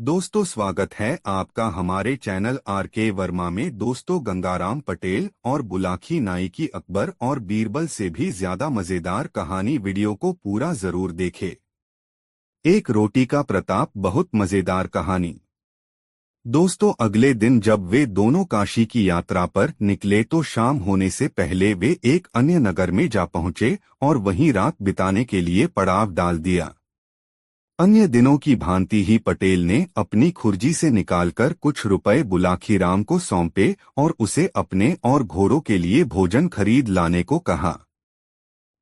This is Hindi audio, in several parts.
दोस्तों, स्वागत है आपका हमारे चैनल आर के वर्मा में। दोस्तों, गंगाराम पटेल और बुलाकी नाई की अकबर और बीरबल से भी ज्यादा मजेदार कहानी वीडियो को पूरा जरूर देखें। एक रोटी का प्रताप बहुत मजेदार कहानी। दोस्तों, अगले दिन जब वे दोनों काशी की यात्रा पर निकले तो शाम होने से पहले वे एक अन्य नगर में जा पहुंचे और वहीं रात बिताने के लिए पड़ाव डाल दिया। अन्य दिनों की भांति ही पटेल ने अपनी खुर्जी से निकालकर कुछ रुपए बुलाखीराम को सौंपे और उसे अपने और घोड़ों के लिए भोजन खरीद लाने को कहा।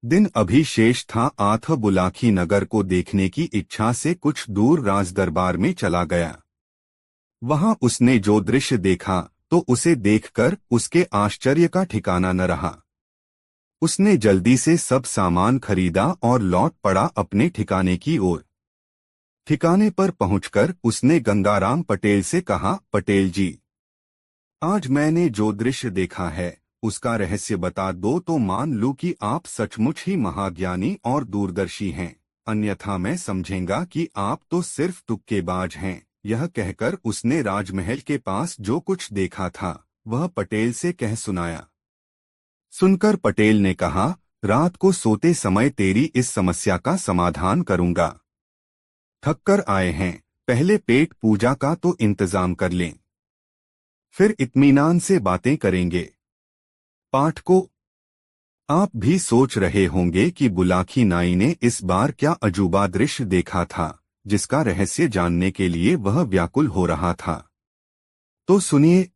दिन अभी शेष था। आठ बुलाखी नगर को देखने की इच्छा से कुछ दूर राजदरबार में चला गया। वहां उसने जो दृश्य देखा तो उसे देखकर उसके आश्चर्य का ठिकाना न रहा। उसने जल्दी से सब सामान खरीदा और लौट पड़ा अपने ठिकाने की ओर। ठिकाने पर पहुंचकर उसने गंगाराम पटेल से कहा, पटेल जी, आज मैंने जो दृश्य देखा है उसका रहस्य बता दो तो मान लूं कि आप सचमुच ही महाज्ञानी और दूरदर्शी हैं, अन्यथा मैं समझेंगा कि आप तो सिर्फ तुक्केबाज हैं। यह कहकर उसने राजमहल के पास जो कुछ देखा था वह पटेल से कह सुनाया। सुनकर पटेल ने कहा, रात को सोते समय तेरी इस समस्या का समाधान करूंगा। थक कर आए हैं, पहले पेट पूजा का तो इंतजाम कर लें, फिर इत्मीनान से बातें करेंगे। पाठ को आप भी सोच रहे होंगे कि बुलाकी नाई ने इस बार क्या अजूबा दृश्य देखा था जिसका रहस्य जानने के लिए वह व्याकुल हो रहा था। तो सुनिए।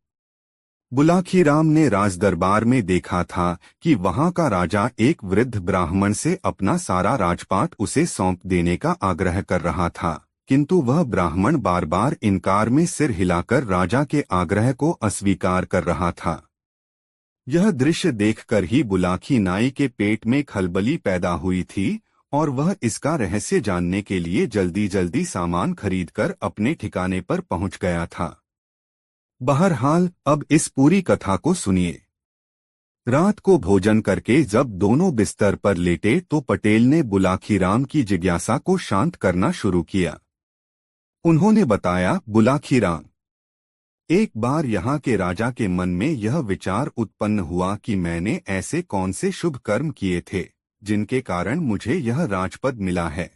बुलाखीराम ने राजदरबार में देखा था कि वहां का राजा एक वृद्ध ब्राह्मण से अपना सारा राजपाट उसे सौंप देने का आग्रह कर रहा था, किंतु वह ब्राह्मण बार बार इनकार में सिर हिलाकर राजा के आग्रह को अस्वीकार कर रहा था। यह दृश्य देखकर ही बुलाकी नाई के पेट में खलबली पैदा हुई थी और वह इसका रहस्य जानने के लिए जल्दी जल्दी सामान खरीदकर अपने ठिकाने पर पहुंच गया था। बहरहाल अब इस पूरी कथा को सुनिए। रात को भोजन करके जब दोनों बिस्तर पर लेटे तो पटेल ने बुलाखीराम की जिज्ञासा को शांत करना शुरू किया। उन्होंने बताया, बुलाखीराम, एक बार यहाँ के राजा के मन में यह विचार उत्पन्न हुआ कि मैंने ऐसे कौन से शुभ कर्म किए थे जिनके कारण मुझे यह राजपद मिला है।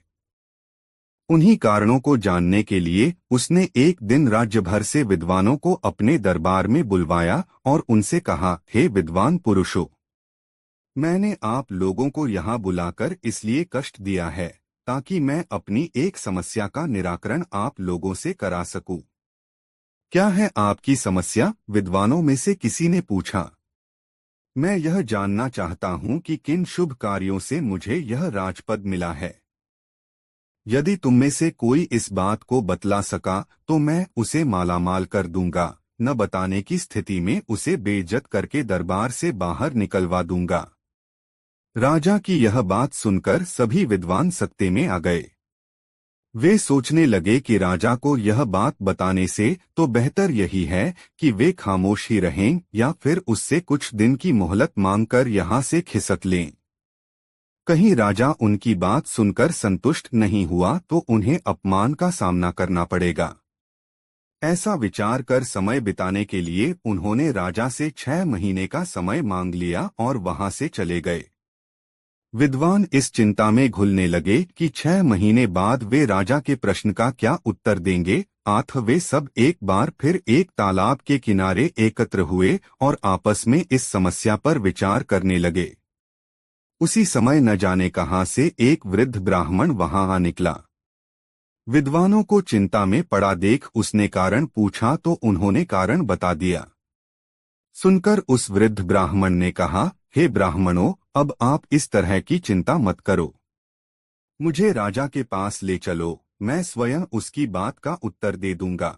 उन्हीं कारणों को जानने के लिए उसने एक दिन राज्य भर से विद्वानों को अपने दरबार में बुलवाया और उनसे कहा, हे विद्वान पुरुषों, मैंने आप लोगों को यहाँ बुलाकर इसलिए कष्ट दिया है ताकि मैं अपनी एक समस्या का निराकरण आप लोगों से करा सकूं। क्या है आपकी समस्या? विद्वानों में से किसी ने पूछा। मैं यह जानना चाहता हूँ कि किन शुभ कार्यों से मुझे यह राजपद मिला है। यदि तुम में से कोई इस बात को बतला सका तो मैं उसे मालामाल कर दूंगा, न बताने की स्थिति में उसे बेइज्जत करके दरबार से बाहर निकलवा दूंगा। राजा की यह बात सुनकर सभी विद्वान सत्ते में आ गए। वे सोचने लगे कि राजा को यह बात बताने से तो बेहतर यही है कि वे खामोश ही रहें या फिर उससे कुछ दिन की मोहलत मांगकर यहाँ से खिसक लें। कहीं राजा उनकी बात सुनकर संतुष्ट नहीं हुआ तो उन्हें अपमान का सामना करना पड़ेगा। ऐसा विचार कर समय बिताने के लिए उन्होंने राजा से 6 महीने का समय मांग लिया और वहां से चले गए। विद्वान इस चिंता में घुलने लगे कि 6 महीने बाद वे राजा के प्रश्न का क्या उत्तर देंगे। वे सब एक बार फिर एक तालाब के किनारे एकत्र हुए और आपस में इस समस्या पर विचार करने लगे। उसी समय न जाने कहां से एक वृद्ध ब्राह्मण वहां आ निकला। विद्वानों को चिंता में पड़ा देख उसने कारण पूछा तो उन्होंने कारण बता दिया। सुनकर उस वृद्ध ब्राह्मण ने कहा, हे ब्राह्मणों, अब आप इस तरह की चिंता मत करो। मुझे राजा के पास ले चलो, मैं स्वयं उसकी बात का उत्तर दे दूंगा।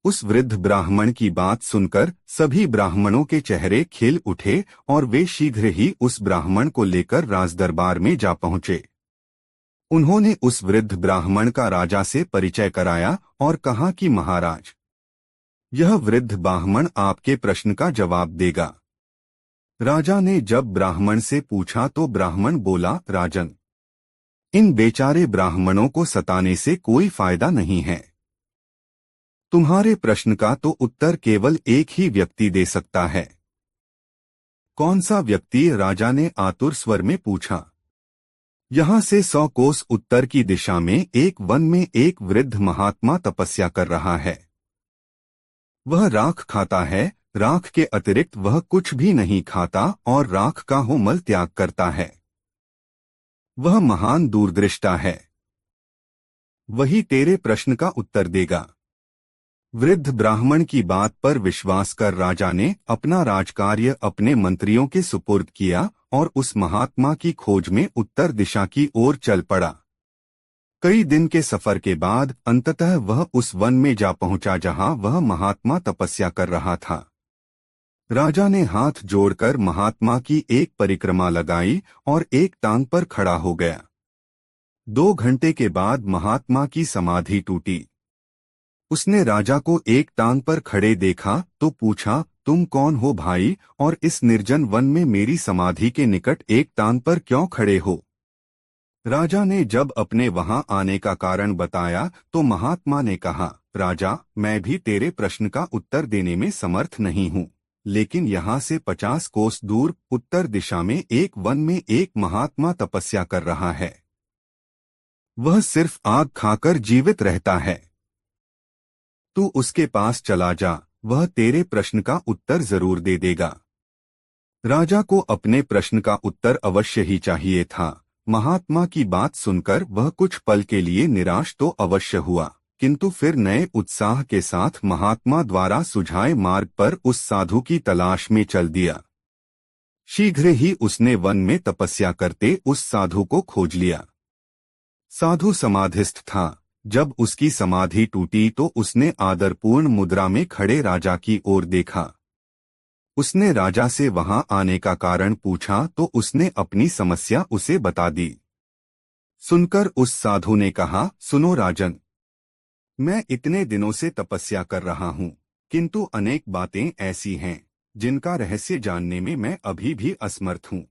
उस वृद्ध ब्राह्मण की बात सुनकर सभी ब्राह्मणों के चेहरे खिल उठे और वे शीघ्र ही उस ब्राह्मण को लेकर राजदरबार में जा पहुंचे। उन्होंने उस वृद्ध ब्राह्मण का राजा से परिचय कराया और कहा कि महाराज, यह वृद्ध ब्राह्मण आपके प्रश्न का जवाब देगा। राजा ने जब ब्राह्मण से पूछा तो ब्राह्मण बोला, राजन, इन बेचारे ब्राह्मणों को सताने से कोई फायदा नहीं है। तुम्हारे प्रश्न का तो उत्तर केवल एक ही व्यक्ति दे सकता है। कौन सा व्यक्ति? राजा ने आतुर स्वर में पूछा। यहाँ से 100 कोस उत्तर की दिशा में एक वन में एक वृद्ध महात्मा तपस्या कर रहा है। वह राख खाता है, राख के अतिरिक्त वह कुछ भी नहीं खाता और राख का हो मल त्याग करता है। वह महान दूरदृष्टा है। वही तेरे प्रश्न का उत्तर देगा। वृद्ध ब्राह्मण की बात पर विश्वास कर राजा ने अपना राजकार्य अपने मंत्रियों के सुपुर्द किया और उस महात्मा की खोज में उत्तर दिशा की ओर चल पड़ा। कई दिन के सफर के बाद अंततः वह उस वन में जा पहुंचा जहां वह महात्मा तपस्या कर रहा था। राजा ने हाथ जोड़कर महात्मा की एक परिक्रमा लगाई और एक टांग पर खड़ा हो गया। 2 घंटे के बाद महात्मा की समाधि टूटी। उसने राजा को एक टांग पर खड़े देखा तो पूछा, तुम कौन हो भाई, और इस निर्जन वन में मेरी समाधि के निकट एक टांग पर क्यों खड़े हो? राजा ने जब अपने वहां आने का कारण बताया तो महात्मा ने कहा, राजा, मैं भी तेरे प्रश्न का उत्तर देने में समर्थ नहीं हूँ, लेकिन यहाँ से 50 कोस दूर उत्तर दिशा में एक वन में एक महात्मा तपस्या कर रहा है। वह सिर्फ आग खाकर जीवित रहता है। तू उसके पास चला जा, वह तेरे प्रश्न का उत्तर जरूर दे देगा। राजा को अपने प्रश्न का उत्तर अवश्य ही चाहिए था। महात्मा की बात सुनकर वह कुछ पल के लिए निराश तो अवश्य हुआ, किंतु फिर नए उत्साह के साथ महात्मा द्वारा सुझाए मार्ग पर उस साधु की तलाश में चल दिया। शीघ्र ही उसने वन में तपस्या करते उस साधु को खोज लिया। साधु समाधिस्थ था। जब उसकी समाधि टूटी तो उसने आदरपूर्ण मुद्रा में खड़े राजा की ओर देखा। उसने राजा से वहां आने का कारण पूछा तो उसने अपनी समस्या उसे बता दी। सुनकर उस साधु ने कहा, सुनो राजन, मैं इतने दिनों से तपस्या कर रहा हूँ, किंतु अनेक बातें ऐसी हैं जिनका रहस्य जानने में मैं अभी भी असमर्थ हूँ।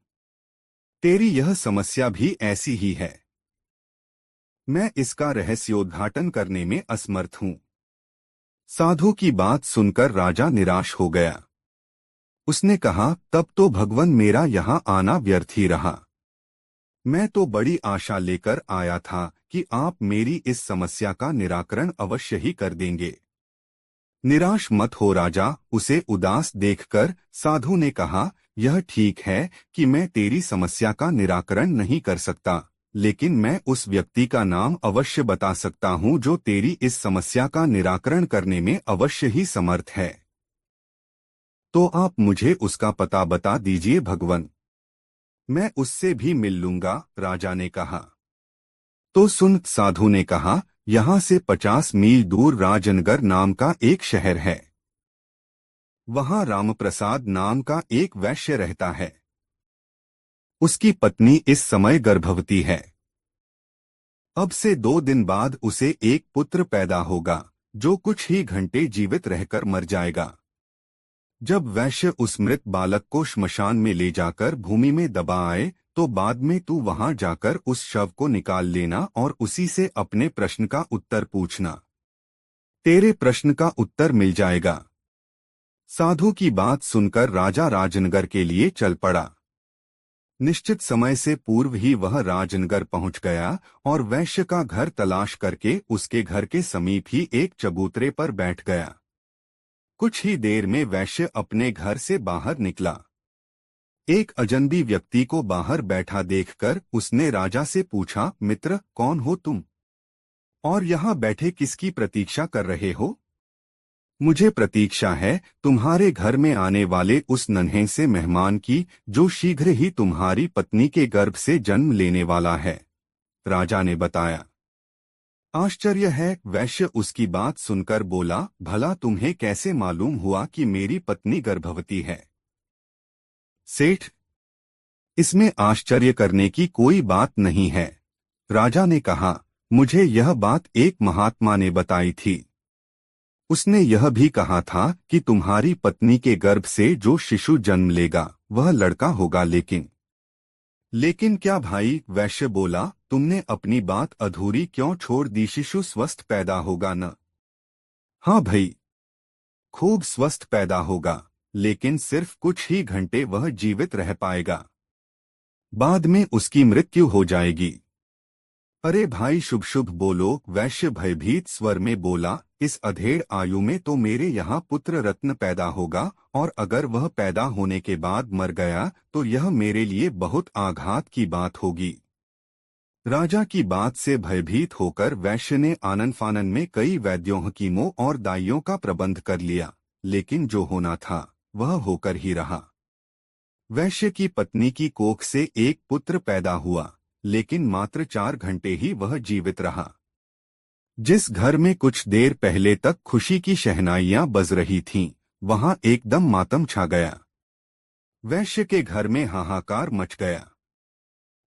तेरी यह समस्या भी ऐसी ही है। मैं इसका रहस्योद्घाटन करने में असमर्थ हूँ। साधु की बात सुनकर राजा निराश हो गया। उसने कहा, तब तो भगवान मेरा यहाँ आना व्यर्थ ही रहा। मैं तो बड़ी आशा लेकर आया था कि आप मेरी इस समस्या का निराकरण अवश्य ही कर देंगे। निराश मत हो राजा, उसे उदास देखकर साधु ने कहा, यह ठीक है कि मैं तेरी समस्या का निराकरण नहीं कर सकता, लेकिन मैं उस व्यक्ति का नाम अवश्य बता सकता हूँ जो तेरी इस समस्या का निराकरण करने में अवश्य ही समर्थ है। तो आप मुझे उसका पता बता दीजिए भगवान, मैं उससे भी मिल लूंगा, राजा ने कहा। तो सुन, साधु ने कहा, यहाँ से 50 मील दूर राजनगर नाम का एक शहर है। वहां रामप्रसाद नाम का एक वैश्य रहता है। उसकी पत्नी इस समय गर्भवती है। अब से 2 दिन बाद उसे एक पुत्र पैदा होगा जो कुछ ही घंटे जीवित रहकर मर जाएगा। जब वैश्य उस मृत बालक को श्मशान में ले जाकर भूमि में दबा आए तो बाद में तू वहां जाकर उस शव को निकाल लेना और उसी से अपने प्रश्न का उत्तर पूछना। तेरे प्रश्न का उत्तर मिल जाएगा। साधु की बात सुनकर राजा राजनगर के लिए चल पड़ा। निश्चित समय से पूर्व ही वह राजनगर पहुंच गया और वैश्य का घर तलाश करके उसके घर के समीप ही एक चबूतरे पर बैठ गया। कुछ ही देर में वैश्य अपने घर से बाहर निकला। एक अजनबी व्यक्ति को बाहर बैठा देखकर उसने राजा से पूछा, मित्र, कौन हो तुम और यहाँ बैठे किसकी प्रतीक्षा कर रहे हो? मुझे प्रतीक्षा है तुम्हारे घर में आने वाले उस नन्हे से मेहमान की जो शीघ्र ही तुम्हारी पत्नी के गर्भ से जन्म लेने वाला है, राजा ने बताया। आश्चर्य है, वैश्य उसकी बात सुनकर बोला, भला तुम्हें कैसे मालूम हुआ कि मेरी पत्नी गर्भवती है? सेठ, इसमें आश्चर्य करने की कोई बात नहीं है, राजा ने कहा। मुझे यह बात एक महात्मा ने बताई थी। उसने यह भी कहा था कि तुम्हारी पत्नी के गर्भ से जो शिशु जन्म लेगा वह लड़का होगा। लेकिन क्या भाई, वैश्य बोला, तुमने अपनी बात अधूरी क्यों छोड़ दी? शिशु स्वस्थ पैदा होगा न? हाँ भाई, खूब स्वस्थ पैदा होगा, लेकिन सिर्फ कुछ ही घंटे वह जीवित रह पाएगा। बाद में उसकी मृत्यु हो जाएगी। अरे भाई शुभ शुभ बोलो, वैश्य भयभीत स्वर में बोला। इस अधेड़ आयु में तो मेरे यहाँ पुत्र रत्न पैदा होगा, और अगर वह पैदा होने के बाद मर गया तो यह मेरे लिए बहुत आघात की बात होगी। राजा की बात से भयभीत होकर वैश्य ने आनन फानन में कई वैद्यों, हकीमों और दाइयों का प्रबंध कर लिया, लेकिन जो होना था वह होकर ही रहा। वैश्य की पत्नी की कोख से एक पुत्र पैदा हुआ, लेकिन मात्र 4 घंटे ही वह जीवित रहा। जिस घर में कुछ देर पहले तक खुशी की शहनाइयां बज रही थीं, वहां एकदम मातम छा गया। वैश्य के घर में हाहाकार मच गया।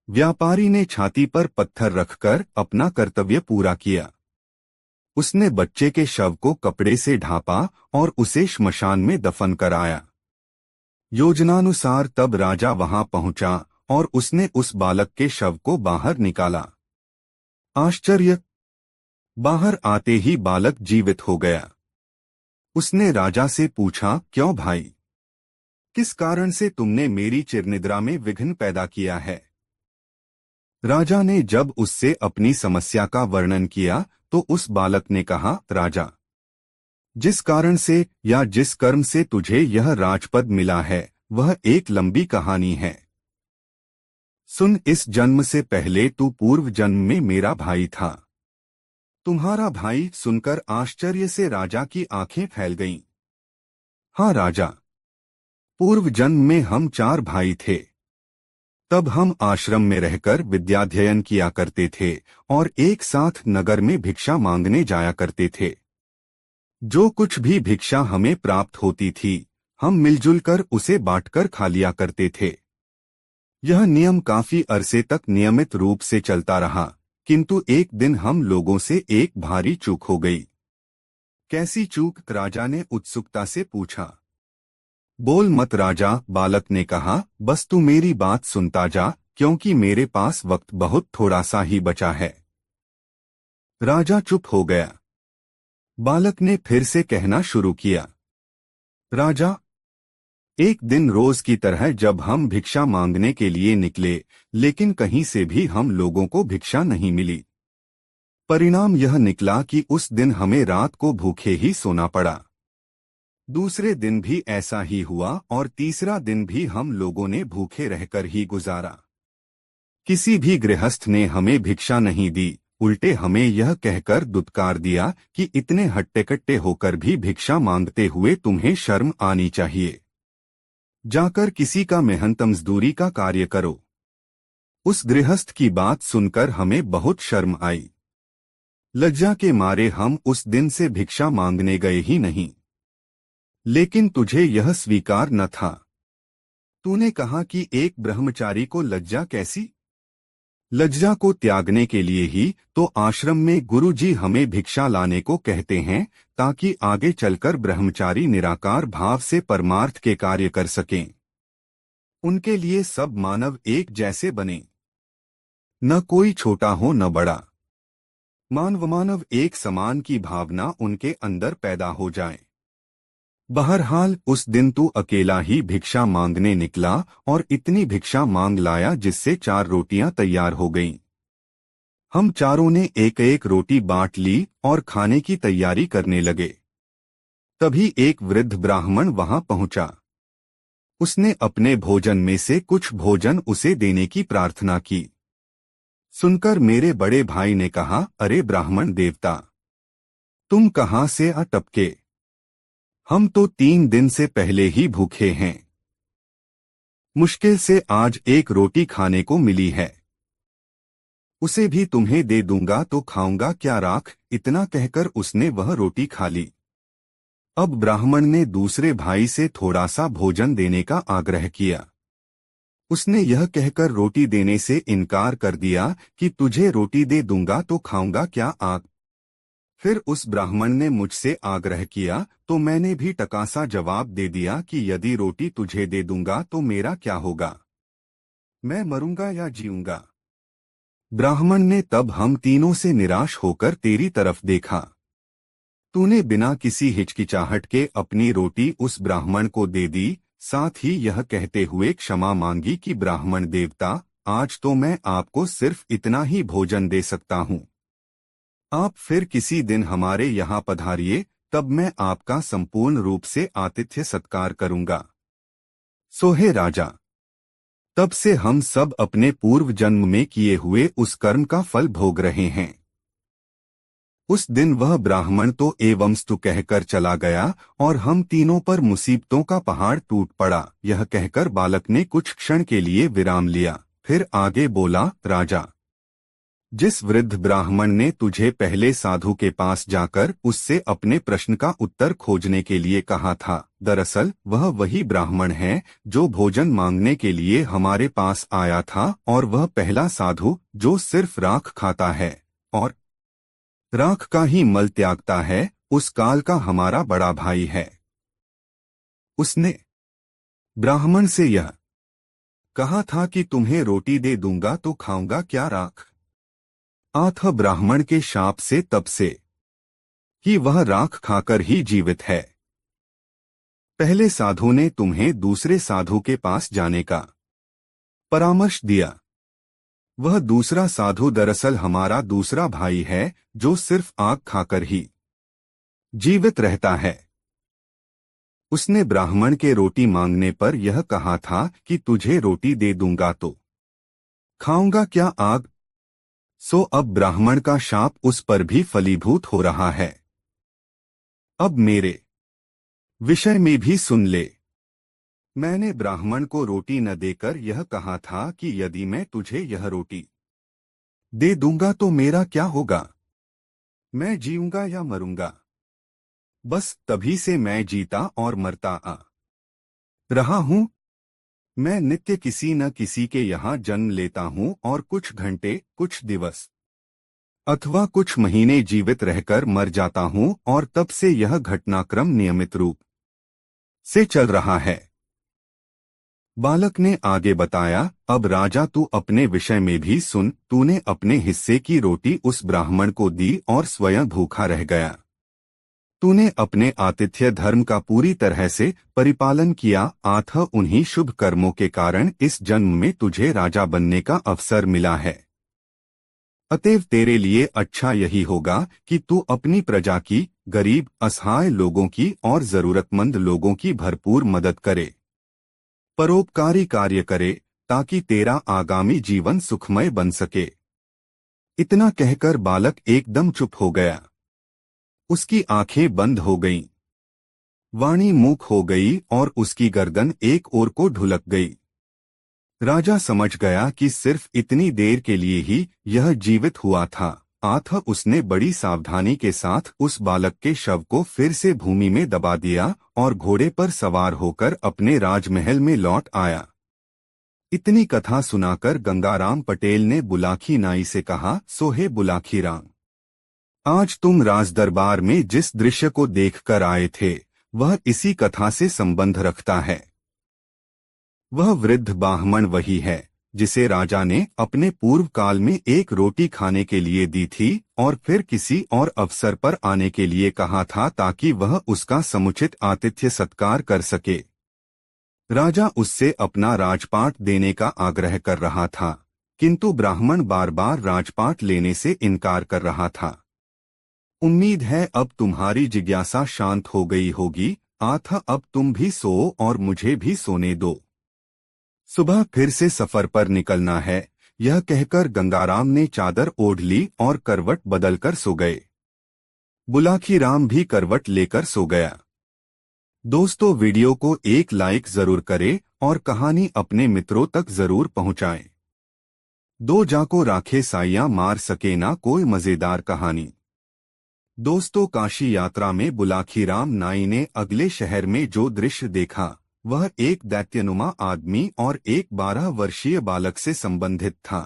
व्यापारी ने छाती पर पत्थर रखकर अपना कर्तव्य पूरा किया। उसने बच्चे के शव को कपड़े से ढांपा और उसे श्मशान में दफन कराया। योजनानुसार तब राजा वहां पहुंचा और उसने उस बालक के शव को बाहर निकाला। आश्चर्य! बाहर आते ही बालक जीवित हो गया। उसने राजा से पूछा, क्यों भाई, किस कारण से तुमने मेरी चिरनिद्रा में विघ्न पैदा किया है? राजा ने जब उससे अपनी समस्या का वर्णन किया तो उस बालक ने कहा, राजा, जिस कारण से या जिस कर्म से तुझे यह राजपद मिला है वह एक लंबी कहानी है। सुन, इस जन्म से पहले तू पूर्व जन्म में मेरा भाई था। तुम्हारा भाई? सुनकर आश्चर्य से राजा की आंखें फैल गईं। हाँ राजा, पूर्व जन्म में हम 4 भाई थे। तब हम आश्रम में रहकर विद्याध्ययन किया करते थे और एक साथ नगर में भिक्षा मांगने जाया करते थे। जो कुछ भी भिक्षा हमें प्राप्त होती थी हम मिलजुल कर उसे बांटकर खा लिया करते थे। यह नियम काफी अरसे तक नियमित रूप से चलता रहा, किंतु एक दिन हम लोगों से एक भारी चूक हो गई। कैसी चूक? राजा ने उत्सुकता से पूछा। बोल मत राजा, बालक ने कहा, बस तू मेरी बात सुनता जा, क्योंकि मेरे पास वक्त बहुत थोड़ा सा ही बचा है। राजा चुप हो गया। बालक ने फिर से कहना शुरू किया। राजा, एक दिन रोज की तरह जब हम भिक्षा मांगने के लिए निकले, लेकिन कहीं से भी हम लोगों को भिक्षा नहीं मिली। परिणाम यह निकला कि उस दिन हमें रात को भूखे ही सोना पड़ा। दूसरे दिन भी ऐसा ही हुआ और तीसरा दिन भी हम लोगों ने भूखे रहकर ही गुजारा। किसी भी गृहस्थ ने हमें भिक्षा नहीं दी, उल्टे हमें यह कहकर दुत्कार दिया कि इतने हट्टे-कट्टे होकर भी भिक्षा मांगते हुए तुम्हें शर्म आनी चाहिए। जाकर किसी का मेहनत मजदूरी का कार्य करो। उस गृहस्थ की बात सुनकर हमें बहुत शर्म आई। लज्जा के मारे हम उस दिन से भिक्षा मांगने गए ही नहीं। लेकिन तुझे यह स्वीकार न था। तूने कहा कि एक ब्रह्मचारी को लज्जा कैसी? लज्जा को त्यागने के लिए ही तो आश्रम में गुरुजी हमें भिक्षा लाने को कहते हैं, ताकि आगे चलकर ब्रह्मचारी निराकार भाव से परमार्थ के कार्य कर सकें। उनके लिए सब मानव एक जैसे बने, न कोई छोटा हो न बड़ा। मानव एक समान की भावना उनके अंदर पैदा हो जाए। बहरहाल उस दिन तू अकेला ही भिक्षा मांगने निकला और इतनी भिक्षा मांग लाया जिससे 4 रोटियां तैयार हो गईं। हम चारों ने एक एक रोटी बांट ली और खाने की तैयारी करने लगे। तभी एक वृद्ध ब्राह्मण वहां पहुंचा। उसने अपने भोजन में से कुछ भोजन उसे देने की प्रार्थना की। सुनकर मेरे बड़े भाई ने कहा, अरे ब्राह्मण देवता, तुम कहां से आ टपके? हम तो 3 दिन से पहले ही भूखे हैं। मुश्किल से आज एक रोटी खाने को मिली है, उसे भी तुम्हें दे दूंगा तो खाऊंगा क्या राख? इतना कहकर उसने वह रोटी खा ली। अब ब्राह्मण ने दूसरे भाई से थोड़ा सा भोजन देने का आग्रह किया। उसने यह कहकर रोटी देने से इनकार कर दिया कि तुझे रोटी दे दूंगा तो खाऊंगा क्या आग? फिर उस ब्राह्मण ने मुझसे आग्रह किया तो मैंने भी टकासा जवाब दे दिया कि यदि रोटी तुझे दे दूंगा तो मेरा क्या होगा? मैं मरूंगा या जीऊंगा? ब्राह्मण ने तब हम तीनों से निराश होकर तेरी तरफ देखा। तूने बिना किसी हिचकिचाहट के अपनी रोटी उस ब्राह्मण को दे दी, साथ ही यह कहते हुए क्षमा मांगी कि ब्राह्मण देवता, आज तो मैं आपको सिर्फ इतना ही भोजन दे सकता हूँ। आप फिर किसी दिन हमारे यहाँ पधारिए, तब मैं आपका संपूर्ण रूप से आतिथ्य सत्कार करूंगा। सोहे राजा, तब से हम सब अपने पूर्व जन्म में किए हुए उस कर्म का फल भोग रहे हैं। उस दिन वह ब्राह्मण तो एवंस्तु कहकर चला गया और हम तीनों पर मुसीबतों का पहाड़ टूट पड़ा। यह कहकर बालक ने कुछ क्षण के लिए विराम लिया, फिर आगे बोला, राजा, जिस वृद्ध ब्राह्मण ने तुझे पहले साधु के पास जाकर उससे अपने प्रश्न का उत्तर खोजने के लिए कहा था, दरअसल वह वही ब्राह्मण है जो भोजन मांगने के लिए हमारे पास आया था, और वह पहला साधु जो सिर्फ राख खाता है और राख का ही मल त्यागता है, उस काल का हमारा बड़ा भाई है। उसने ब्राह्मण से यह कहा था कि तुम्हें रोटी दे दूंगा तो खाऊंगा क्या राख। आथ ब्राह्मण के शाप से तब से कि वह राख खाकर ही जीवित है। पहले साधु ने तुम्हें दूसरे साधु के पास जाने का परामर्श दिया। वह दूसरा साधु दरअसल हमारा दूसरा भाई है जो सिर्फ आग खाकर ही जीवित रहता है। उसने ब्राह्मण के रोटी मांगने पर यह कहा था कि तुझे रोटी दे दूंगा तो खाऊंगा क्या आग। सो अब ब्राह्मण का शाप उस पर भी फलीभूत हो रहा है। अब मेरे विषय में भी सुन ले। मैंने ब्राह्मण को रोटी न देकर यह कहा था कि यदि मैं तुझे यह रोटी दे दूंगा तो मेरा क्या होगा, मैं जीऊंगा या मरूंगा। बस तभी से मैं जीता और मरता आ रहा हूं। मैं नित्य किसी न किसी के यहाँ जन्म लेता हूं और कुछ घंटे, कुछ दिवस अथवा कुछ महीने जीवित रहकर मर जाता हूं, और तब से यह घटनाक्रम नियमित रूप से चल रहा है। बालक ने आगे बताया, अब राजा तू अपने विषय में भी सुन। तूने अपने हिस्से की रोटी उस ब्राह्मण को दी और स्वयं भूखा रह गया। तूने अपने आतिथ्य धर्म का पूरी तरह से परिपालन किया, आथ उन्हीं शुभ कर्मों के कारण इस जन्म में तुझे राजा बनने का अवसर मिला है। अतएव तेरे लिए अच्छा यही होगा कि तू अपनी प्रजा की, गरीब असहाय लोगों की और जरूरतमंद लोगों की भरपूर मदद करे, परोपकारी कार्य करे, ताकि तेरा आगामी जीवन सुखमय बन सके। इतना कहकर बालक एकदम चुप हो गया। उसकी आंखें बंद हो गईं, वाणी मूक हो गई और उसकी गर्दन एक ओर को ढुलक गई। राजा समझ गया कि सिर्फ इतनी देर के लिए ही यह जीवित हुआ था। आथ उसने बड़ी सावधानी के साथ उस बालक के शव को फिर से भूमि में दबा दिया और घोड़े पर सवार होकर अपने राजमहल में लौट आया। इतनी कथा सुनाकर गंगाराम पटेल ने बुलाकी नाई से कहा, सोहे बुलाकी राम, आज तुम राजदरबार में जिस दृश्य को देखकर आए थे वह इसी कथा से संबंध रखता है। वह वृद्ध ब्राह्मण वही है जिसे राजा ने अपने पूर्व काल में एक रोटी खाने के लिए दी थी और फिर किसी और अवसर पर आने के लिए कहा था ताकि वह उसका समुचित आतिथ्य सत्कार कर सके। राजा उससे अपना राजपाट देने का आग्रह कर रहा था, किंतु ब्राह्मण बार बार राजपाट लेने से इनकार कर रहा था। उम्मीद है अब तुम्हारी जिज्ञासा शांत हो गई होगी। आथ अब तुम भी सो और मुझे भी सोने दो, सुबह फिर से सफर पर निकलना है। यह कहकर गंगाराम ने चादर ओढ़ ली और करवट बदलकर सो गए। बुलाकी राम भी करवट लेकर सो गया। दोस्तों, वीडियो को एक लाइक जरूर करें और कहानी अपने मित्रों तक जरूर पहुंचाएं। दो जाको राखे साइयां मार सके ना कोई मजेदार कहानी। दोस्तों, काशी यात्रा में बुलाकी राम नाई ने अगले शहर में जो दृश्य देखा वह एक दैत्यनुमा आदमी और एक 12 वर्षीय बालक से संबंधित था।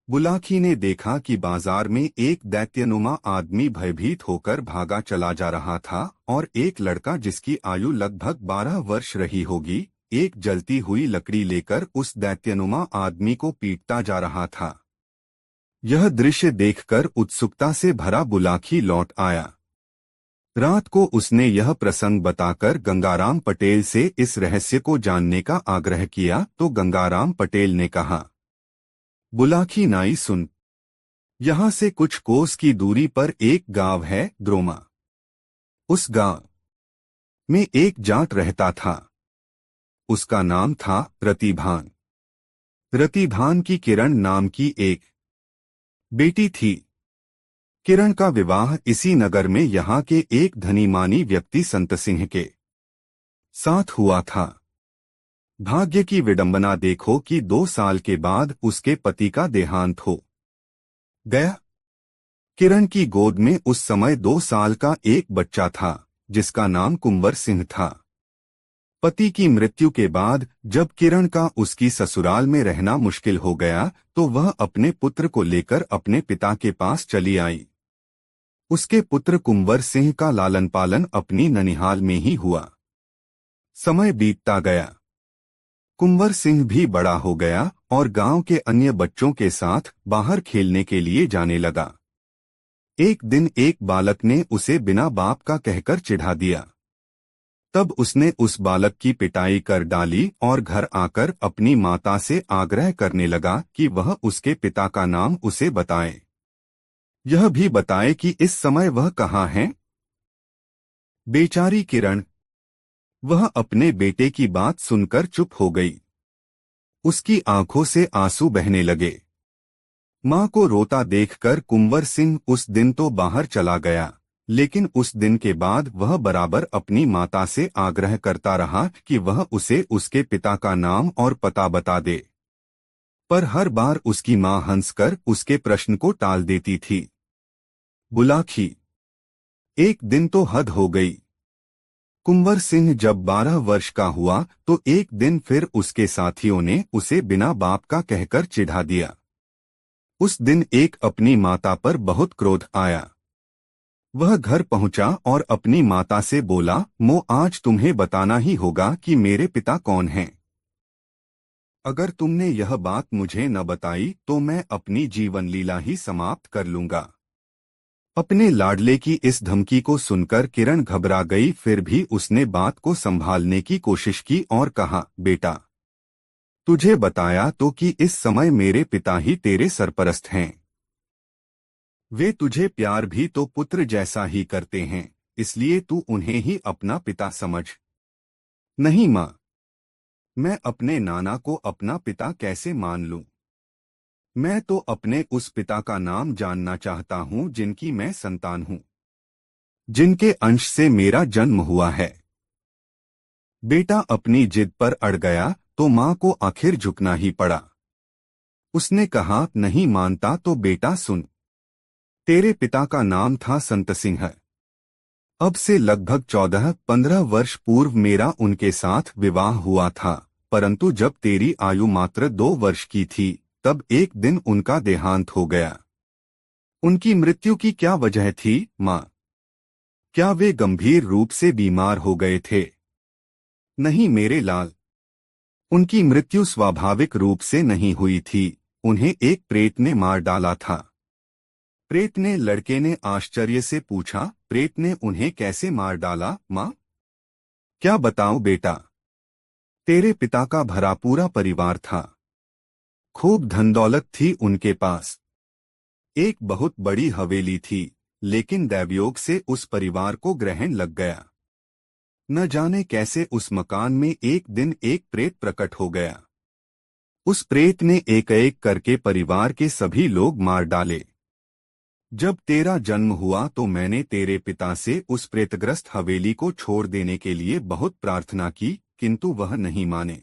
बुलाकी ने देखा कि बाजार में एक दैत्यनुमा आदमी भयभीत होकर भागा चला जा रहा था और एक लड़का जिसकी आयु लगभग 12 वर्ष रही होगी, एक जलती हुई लकड़ी लेकर उस दैत्यनुमा आदमी को पीटता जा रहा था। यह दृश्य देखकर उत्सुकता से भरा बुलाकी लौट आया। रात को उसने यह प्रसंग बताकर गंगाराम पटेल से इस रहस्य को जानने का आग्रह किया तो गंगाराम पटेल ने कहा, बुलाखी नाई सुन, यहाँ से कुछ कोस की दूरी पर एक गांव है द्रोमा। उस गांव में एक जाट रहता था। उसका नाम था रतिभान। रतिभान की किरण नाम की एक बेटी थी। किरण का विवाह इसी नगर में यहाँ के एक धनीमानी व्यक्ति संत सिंह के साथ हुआ था। भाग्य की विडंबना देखो कि 2 साल के बाद उसके पति का देहांत हो गया। किरण की गोद में उस समय 2 साल का एक बच्चा था जिसका नाम कुंवर सिंह था। पति की मृत्यु के बाद जब किरण का उसकी ससुराल में रहना मुश्किल हो गया तो वह अपने पुत्र को लेकर अपने पिता के पास चली आई। उसके पुत्र कुंवर सिंह का लालन पालन अपनी ननिहाल में ही हुआ। समय बीतता गया। कुंवर सिंह भी बड़ा हो गया और गांव के अन्य बच्चों के साथ बाहर खेलने के लिए जाने लगा। एक दिन एक बालक ने उसे बिना बाप का कहकर चिढ़ा दिया। तब उसने उस बालक की पिटाई कर डाली और घर आकर अपनी माता से आग्रह करने लगा कि वह उसके पिता का नाम उसे बताए, यह भी बताए कि इस समय वह कहाँ है। बेचारी किरण, वह अपने बेटे की बात सुनकर चुप हो गई। उसकी आंखों से आंसू बहने लगे। मां को रोता देखकर कुंवर सिंह उस दिन तो बाहर चला गया, लेकिन उस दिन के बाद वह बराबर अपनी माता से आग्रह करता रहा कि वह उसे उसके पिता का नाम और पता बता दे। पर हर बार उसकी मां हंसकर उसके प्रश्न को टाल देती थी। बुलाखी, एक दिन तो हद हो गई। कुंवर सिंह जब 12 वर्ष का हुआ तो एक दिन फिर उसके साथियों ने उसे बिना बाप का कहकर चिढ़ा दिया। उस दिन एक अपनी माता पर बहुत क्रोध आया। वह घर पहुंचा और अपनी माता से बोला, आज तुम्हें बताना ही होगा कि मेरे पिता कौन हैं। अगर तुमने यह बात मुझे न बताई तो मैं अपनी जीवन लीला ही समाप्त कर लूंगा। अपने लाडले की इस धमकी को सुनकर किरण घबरा गई, फिर भी उसने बात को संभालने की कोशिश की और कहा, बेटा, तुझे बताया तो कि इस समय मेरे पिता ही तेरे सरपरस्त हैं। वे तुझे प्यार भी तो पुत्र जैसा ही करते हैं, इसलिए तू उन्हें ही अपना पिता समझ। नहीं माँ, मैं अपने नाना को अपना पिता कैसे मान लूं? मैं तो अपने उस पिता का नाम जानना चाहता हूं जिनकी मैं संतान हूं, जिनके अंश से मेरा जन्म हुआ है। बेटा अपनी जिद पर अड़ गया तो मां को आखिर झुकना ही पड़ा। उसने कहा, नहीं मानता तो बेटा सुन, तेरे पिता का नाम था संत सिंह। अब से लगभग 14-15 वर्ष पूर्व मेरा उनके साथ विवाह हुआ था, परंतु जब तेरी आयु मात्र 2 वर्ष की थी तब एक दिन उनका देहांत हो गया। उनकी मृत्यु की क्या वजह थी माँ? क्या वे गंभीर रूप से बीमार हो गए थे? नहीं मेरे लाल, उनकी मृत्यु स्वाभाविक रूप से नहीं हुई थी, उन्हें एक प्रेत ने मार डाला था। प्रेत ने? लड़के ने आश्चर्य से पूछा, प्रेत ने उन्हें कैसे मार डाला माँ? क्या बताऊं बेटा, तेरे पिता का भरा पूरा परिवार था, खूब धन दौलत थी उनके पास, एक बहुत बड़ी हवेली थी, लेकिन दैवयोग से उस परिवार को ग्रहण लग गया। न जाने कैसे उस मकान में एक दिन एक प्रेत प्रकट हो गया। उस प्रेत ने एक एक करके परिवार के सभी लोग मार डाले। जब तेरा जन्म हुआ तो मैंने तेरे पिता से उस प्रेतग्रस्त हवेली को छोड़ देने के लिए बहुत प्रार्थना की, किंतु वह नहीं माने।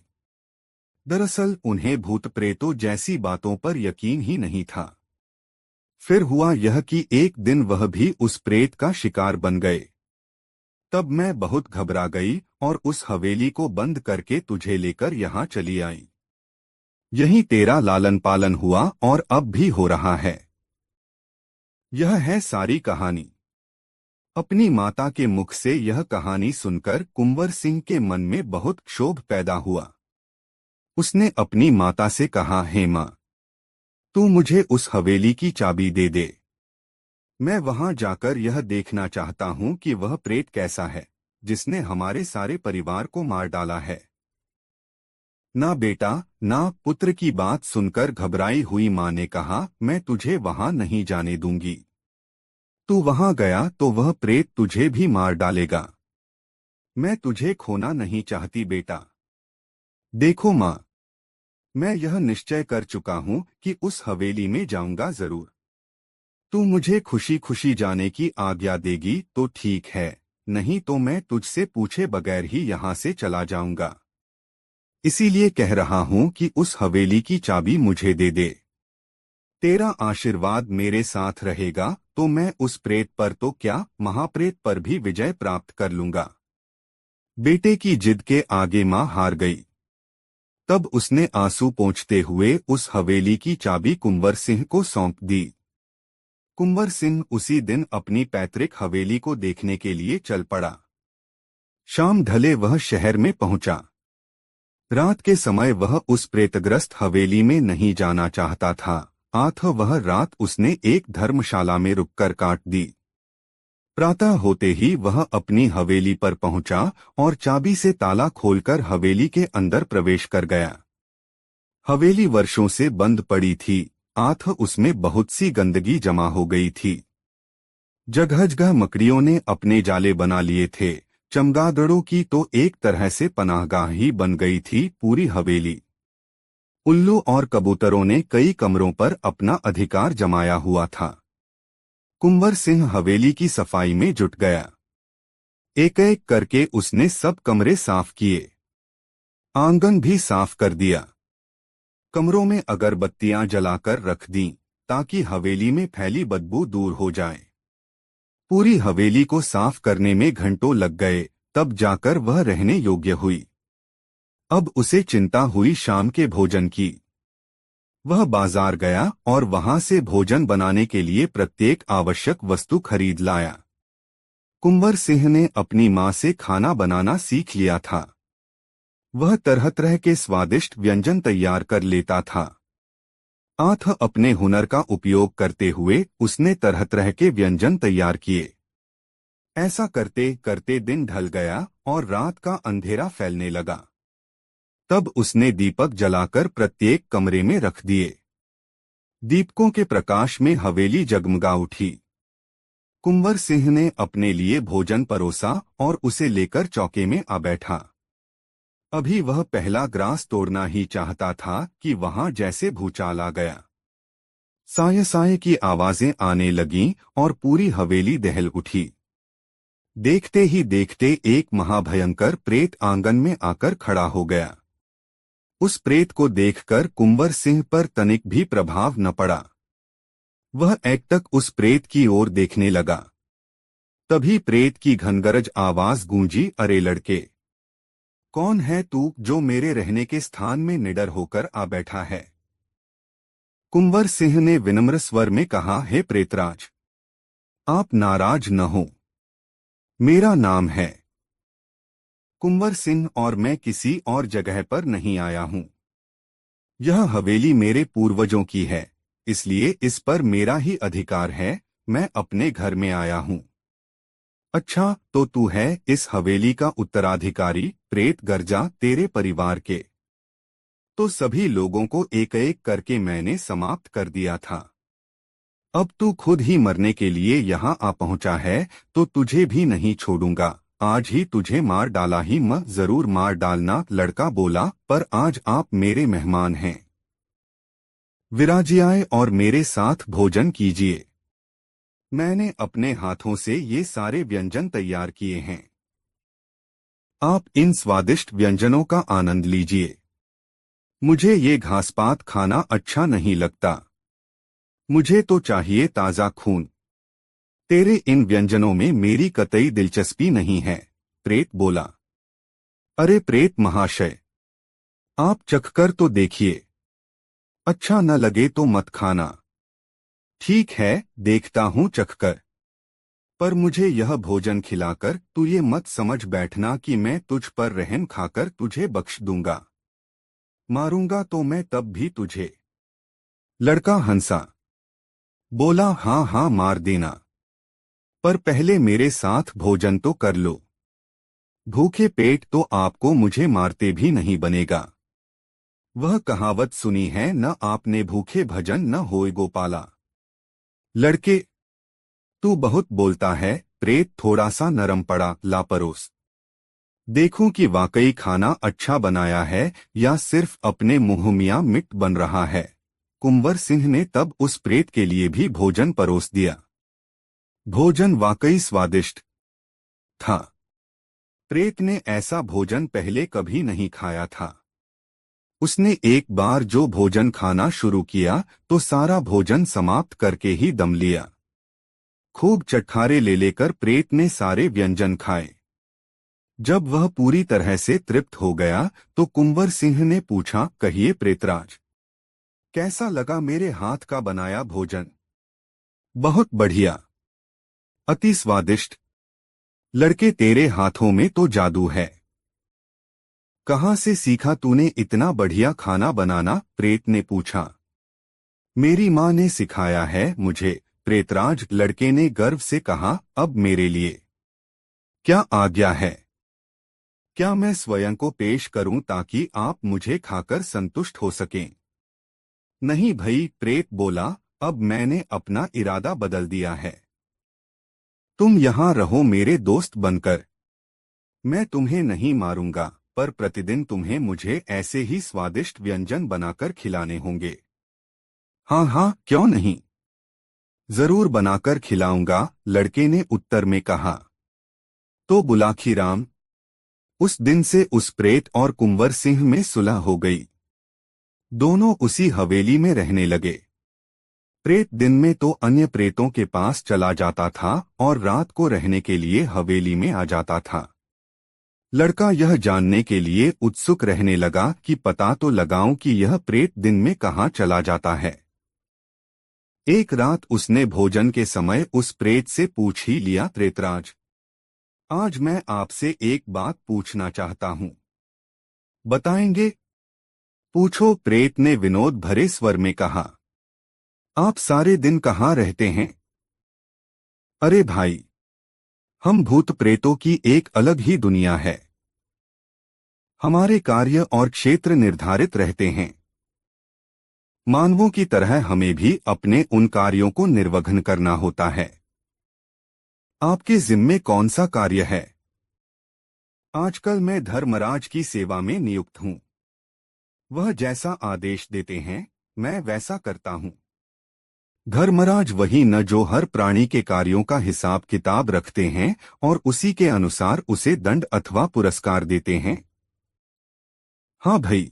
दरअसल उन्हें भूत प्रेतों जैसी बातों पर यकीन ही नहीं था। फिर हुआ यह कि एक दिन वह भी उस प्रेत का शिकार बन गए। तब मैं बहुत घबरा गई और उस हवेली को बंद करके तुझे लेकर यहाँ चली आई। यही तेरा लालन पालन हुआ और अब भी हो रहा है। यह है सारी कहानी। अपनी माता के मुख से यह कहानी सुनकर कुंवर सिंह के मन में बहुत क्षोभ पैदा हुआ। उसने अपनी माता से कहा, हे माँ, तू मुझे उस हवेली की चाबी दे दे। मैं वहां जाकर यह देखना चाहता हूं कि वह प्रेत कैसा है जिसने हमारे सारे परिवार को मार डाला है। ना बेटा, ना पुत्र की बात सुनकर घबराई हुई मां ने कहा, मैं तुझे वहां नहीं जाने दूंगी। तू वहां गया तो वह प्रेत तुझे भी मार डालेगा। मैं तुझे खोना नहीं चाहती बेटा। देखो मां, मैं यह निश्चय कर चुका हूं कि उस हवेली में जाऊंगा जरूर। तू मुझे खुशी खुशी जाने की आज्ञा देगी तो ठीक है, नहीं तो मैं तुझसे पूछे बगैर ही यहाँ से चला जाऊंगा। इसीलिए कह रहा हूं कि उस हवेली की चाबी मुझे दे दे। तेरा आशीर्वाद मेरे साथ रहेगा तो मैं उस प्रेत पर तो क्या, महाप्रेत पर भी विजय प्राप्त कर लूंगा। बेटे की जिद के आगे मां हार गई। तब उसने आंसू पोंछते हुए उस हवेली की चाबी कुंवर सिंह को सौंप दी। कुंवर सिंह उसी दिन अपनी पैतृक हवेली को देखने के लिए चल पड़ा। शाम ढले वह शहर में पहुंचा। रात के समय वह उस प्रेतग्रस्त हवेली में नहीं जाना चाहता था, अतः वह रात उसने एक धर्मशाला में रुककर काट दी। प्रातः होते ही वह अपनी हवेली पर पहुंचा और चाबी से ताला खोलकर हवेली के अंदर प्रवेश कर गया। हवेली वर्षों से बंद पड़ी थी, अतः उसमें बहुत सी गंदगी जमा हो गई थी। जगह जगह मकड़ियों ने अपने जाले बना लिए थे। चमगादड़ों की तो एक तरह से पनाहगाह ही बन गई थी पूरी हवेली। उल्लू और कबूतरों ने कई कमरों पर अपना अधिकार जमाया हुआ था। कुंवर सिंह हवेली की सफाई में जुट गया। एक एक करके उसने सब कमरे साफ किए, आंगन भी साफ कर दिया। कमरों में अगरबत्तियां जलाकर रख दीं ताकि हवेली में फैली बदबू दूर हो जाए। पूरी हवेली को साफ करने में घंटों लग गए, तब जाकर वह रहने योग्य हुई। अब उसे चिंता हुई शाम के भोजन की। वह बाजार गया और वहां से भोजन बनाने के लिए प्रत्येक आवश्यक वस्तु खरीद लाया। कुंवर सिंह ने अपनी मां से खाना बनाना सीख लिया था। वह तरह तरह के स्वादिष्ट व्यंजन तैयार कर लेता था। अतः अपने हुनर का उपयोग करते हुए उसने तरह तरह के व्यंजन तैयार किए। ऐसा करते करते दिन ढल गया और रात का अंधेरा फैलने लगा। तब उसने दीपक जलाकर प्रत्येक कमरे में रख दिए। दीपकों के प्रकाश में हवेली जगमगा उठी। कुंवर सिंह ने अपने लिए भोजन परोसा और उसे लेकर चौके में आ बैठा। अभी वह पहला ग्रास तोड़ना ही चाहता था कि वहां जैसे भूचाल आ गया। साये साये की आवाजें आने लगीं और पूरी हवेली दहल उठी। देखते ही देखते एक महाभयंकर प्रेत आंगन में आकर खड़ा हो गया। उस प्रेत को देखकर कुंवर सिंह पर तनिक भी प्रभाव न पड़ा। वह एकटक उस प्रेत की ओर देखने लगा। तभी प्रेत की घनगरज आवाज गूंजी, अरे लड़के, कौन है तू जो मेरे रहने के स्थान में निडर होकर आ बैठा है। कुंवर सिंह ने विनम्र स्वर में कहा, हे प्रेतराज, आप नाराज न हो, मेरा नाम है कुंवर सिंह और मैं किसी और जगह पर नहीं आया हूं। यह हवेली मेरे पूर्वजों की है, इसलिए इस पर मेरा ही अधिकार है। मैं अपने घर में आया हूं। अच्छा, तो तू है इस हवेली का उत्तराधिकारी। प्रेत गर्जा, तेरे परिवार के तो सभी लोगों को एक एक करके मैंने समाप्त कर दिया था। अब तू खुद ही मरने के लिए यहाँ आ पहुंचा है तो तुझे भी नहीं छोड़ूंगा। आज ही तुझे मार डाला ही मैं जरूर मार डालना। लड़का बोला, पर आज आप मेरे मेहमान हैं, विराजिए और मेरे साथ भोजन कीजिए। मैंने अपने हाथों से ये सारे व्यंजन तैयार किए हैं। आप इन स्वादिष्ट व्यंजनों का आनंद लीजिए। मुझे ये घासपात खाना अच्छा नहीं लगता। मुझे तो चाहिए ताज़ा खून। तेरे इन व्यंजनों में मेरी कतई दिलचस्पी नहीं है। प्रेत बोला, अरे प्रेत महाशय, आप चखकर तो देखिए। अच्छा न लगे तो मत खाना। ठीक है, देखता हूं चखकर। पर मुझे यह भोजन खिलाकर तू ये मत समझ बैठना कि मैं तुझ पर रहम खाकर तुझे बख्श दूंगा। मारूंगा तो मैं तब भी तुझे। लड़का हंसा, बोला, हाँ हाँ, मार देना। पर पहले मेरे साथ भोजन तो कर लो। भूखे पेट तो आपको मुझे मारते भी नहीं बनेगा। वह कहावत सुनी है न आपने, भूखे भजन न होए गोपाला। लड़के, तू बहुत बोलता है। प्रेत थोड़ा सा नरम पड़ा। ला परोस, देखूं कि वाकई खाना अच्छा बनाया है या सिर्फ अपने मुंह मियां मिट बन रहा है। कुंवर सिंह ने तब उस प्रेत के लिए भी भोजन परोस दिया। भोजन वाकई स्वादिष्ट था। प्रेत ने ऐसा भोजन पहले कभी नहीं खाया था। उसने एक बार जो भोजन खाना शुरू किया तो सारा भोजन समाप्त करके ही दम लिया। खूब चटखारे ले लेकर प्रेत ने सारे व्यंजन खाए। जब वह पूरी तरह से तृप्त हो गया तो कुंवर सिंह ने पूछा, कहिए प्रेतराज, कैसा लगा मेरे हाथ का बनाया भोजन? बहुत बढ़िया, अति स्वादिष्ट। लड़के, तेरे हाथों में तो जादू है। कहाँ से सीखा तूने इतना बढ़िया खाना बनाना? प्रेत ने पूछा। मेरी माँ ने सिखाया है मुझे, प्रेतराज, लड़के ने गर्व से कहा। अब मेरे लिए क्या आज्ञा है? क्या मैं स्वयं को पेश करूं ताकि आप मुझे खाकर संतुष्ट हो सकें? नहीं भई, प्रेत बोला, अब मैंने अपना इरादा बदल दिया है। तुम यहाँ रहो मेरे दोस्त बनकर। मैं तुम्हें नहीं मारूंगा, पर प्रतिदिन तुम्हें मुझे ऐसे ही स्वादिष्ट व्यंजन बनाकर खिलाने होंगे। हाँ हाँ, क्यों नहीं, जरूर बनाकर खिलाऊंगा, लड़के ने उत्तर में कहा। तो बुलाखी राम, उस दिन से उस प्रेत और कुंवर सिंह में सुलह हो गई। दोनों उसी हवेली में रहने लगे। प्रेत दिन में तो अन्य प्रेतों के पास चला जाता था और रात को रहने के लिए हवेली में आ जाता था। लड़का यह जानने के लिए उत्सुक रहने लगा कि पता तो लगाऊं कि यह प्रेत दिन में कहाँ चला जाता है। एक रात उसने भोजन के समय उस प्रेत से पूछ ही लिया, प्रेतराज, आज मैं आपसे एक बात पूछना चाहता हूं, बताएंगे? पूछो, प्रेत ने विनोद भरे स्वर में कहा। आप सारे दिन कहाँ रहते हैं? अरे भाई, हम भूत प्रेतों की एक अलग ही दुनिया है। हमारे कार्य और क्षेत्र निर्धारित रहते हैं। मानवों की तरह हमें भी अपने उन कार्यों को निर्वहन करना होता है। आपके जिम्मे कौन सा कार्य है? आजकल मैं धर्मराज की सेवा में नियुक्त हूँ। वह जैसा आदेश देते हैं मैं वैसा करता हूँ। धर्मराज वही न जो हर प्राणी के कार्यों का हिसाब किताब रखते हैं और उसी के अनुसार उसे दंड अथवा पुरस्कार देते हैं। हाँ भाई,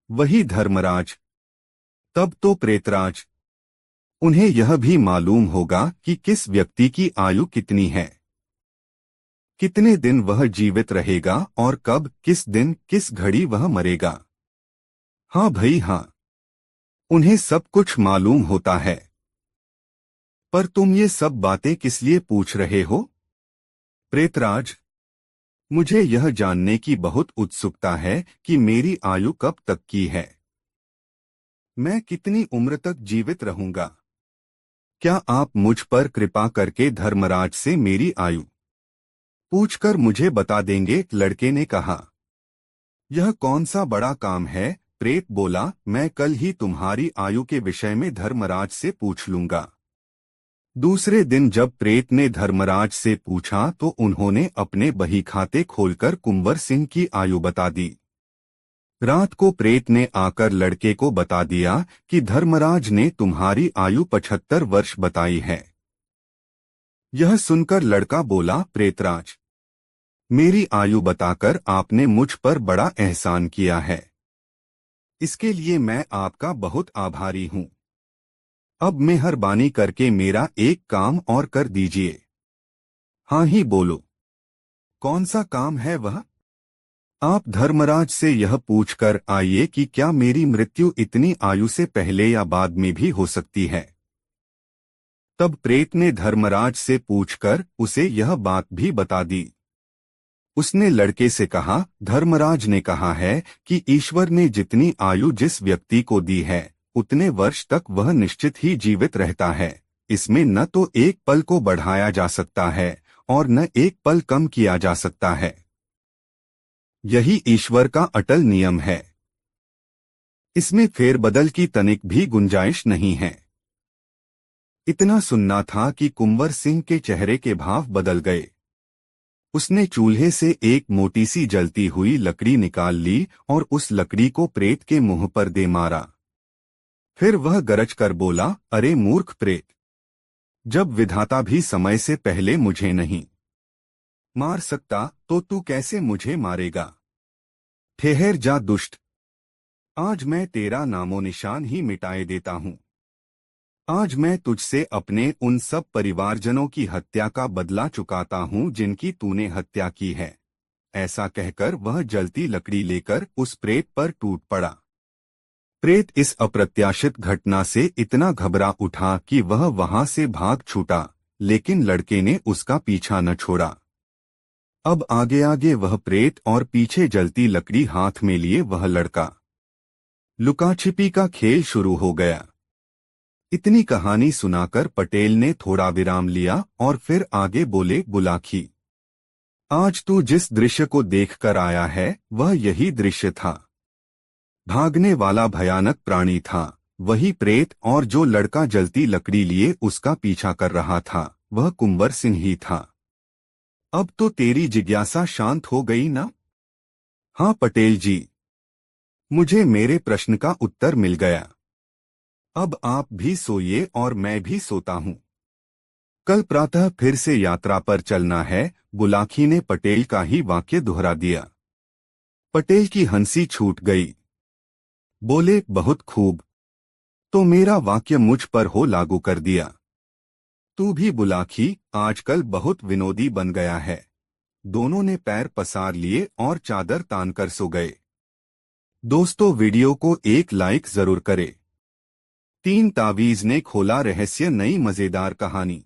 वही धर्मराज। तब तो प्रेतराज, उन्हें यह भी मालूम होगा कि किस व्यक्ति की आयु कितनी है, कितने दिन वह जीवित रहेगा और कब, किस दिन, किस घड़ी वह मरेगा। हाँ भाई हाँ, उन्हें सब कुछ मालूम होता है। पर तुम ये सब बातें किस लिए पूछ रहे हो? प्रेतराज, मुझे यह जानने की बहुत उत्सुकता है कि मेरी आयु कब तक की है। मैं कितनी उम्र तक जीवित रहूंगा? क्या आप मुझ पर कृपा करके धर्मराज से मेरी आयु पूछकर मुझे बता देंगे? लड़के ने कहा। यह कौन सा बड़ा काम है? प्रेत बोला, मैं कल ही तुम्हारी आयु के विषय में धर्मराज से पूछ लूंगा। दूसरे दिन जब प्रेत ने धर्मराज से पूछा तो उन्होंने अपने बही खाते खोलकर कुंवर सिंह की आयु बता दी। रात को प्रेत ने आकर लड़के को बता दिया कि धर्मराज ने तुम्हारी आयु 75 वर्ष बताई है। यह सुनकर लड़का बोला, प्रेतराज, मेरी आयु बताकर आपने मुझ पर बड़ा एहसान किया है। इसके लिए मैं आपका बहुत आभारी हूँ। अब मेहरबानी करके मेरा एक काम और कर दीजिए। हाँ ही बोलो, कौन सा काम है वह? आप धर्मराज से यह पूछकर आइए कि क्या मेरी मृत्यु इतनी आयु से पहले या बाद में भी हो सकती है। तब प्रेत ने धर्मराज से पूछकर उसे यह बात भी बता दी। उसने लड़के से कहा, धर्मराज ने कहा है कि ईश्वर ने जितनी आयु जिस व्यक्ति को दी है उतने वर्ष तक वह निश्चित ही जीवित रहता है। इसमें न तो एक पल को बढ़ाया जा सकता है और न एक पल कम किया जा सकता है। यही ईश्वर का अटल नियम है। इसमें फेरबदल की तनिक भी गुंजाइश नहीं है। इतना सुनना था कि कुंवर सिंह के चेहरे के भाव बदल गए। उसने चूल्हे से एक मोटी सी जलती हुई लकड़ी निकाल ली और उस लकड़ी को प्रेत के मुंह पर दे मारा। फिर वह गरज कर बोला, अरे मूर्ख प्रेत, जब विधाता भी समय से पहले मुझे नहीं मार सकता तो तू कैसे मुझे मारेगा। ठहर जा दुष्ट, आज मैं तेरा नामो निशान ही मिटाए देता हूँ। आज मैं तुझसे अपने उन सब परिवारजनों की हत्या का बदला चुकाता हूँ जिनकी तूने हत्या की है। ऐसा कहकर वह जलती लकड़ी लेकर उस प्रेत पर टूट पड़ा। प्रेत इस अप्रत्याशित घटना से इतना घबरा उठा कि वह वहां से भाग छूटा, लेकिन लड़के ने उसका पीछा न छोड़ा। अब आगे आगे वह प्रेत और पीछे जलती लकड़ी हाथ में लिए वह लड़का। लुकाछिपी का खेल शुरू हो गया। इतनी कहानी सुनाकर पटेल ने थोड़ा विराम लिया और फिर आगे बोले, बुलाखी, आज तू जिस दृश्य को देखकर आया है वह यही दृश्य था। भागने वाला भयानक प्राणी था वही प्रेत, और जो लड़का जलती लकड़ी लिए उसका पीछा कर रहा था वह कुंवर सिंह ही था। अब तो तेरी जिज्ञासा शांत हो गई ना? हाँ पटेल जी, मुझे मेरे प्रश्न का उत्तर मिल गया। अब आप भी सोइए और मैं भी सोता हूँ। कल प्रातः फिर से यात्रा पर चलना है। बुलाखी ने पटेल का ही वाक्य दोहरा दिया। पटेल की हंसी छूट गई। बोले, बहुत खूब, तो मेरा वाक्य मुझ पर हो लागू कर दिया। तू भी बुलाखी आजकल बहुत विनोदी बन गया है। दोनों ने पैर पसार लिए और चादर तानकर सो गए। दोस्तों, वीडियो को एक लाइक जरूर करें। 3 तावीज ने खोला रहस्य, नई मजेदार कहानी।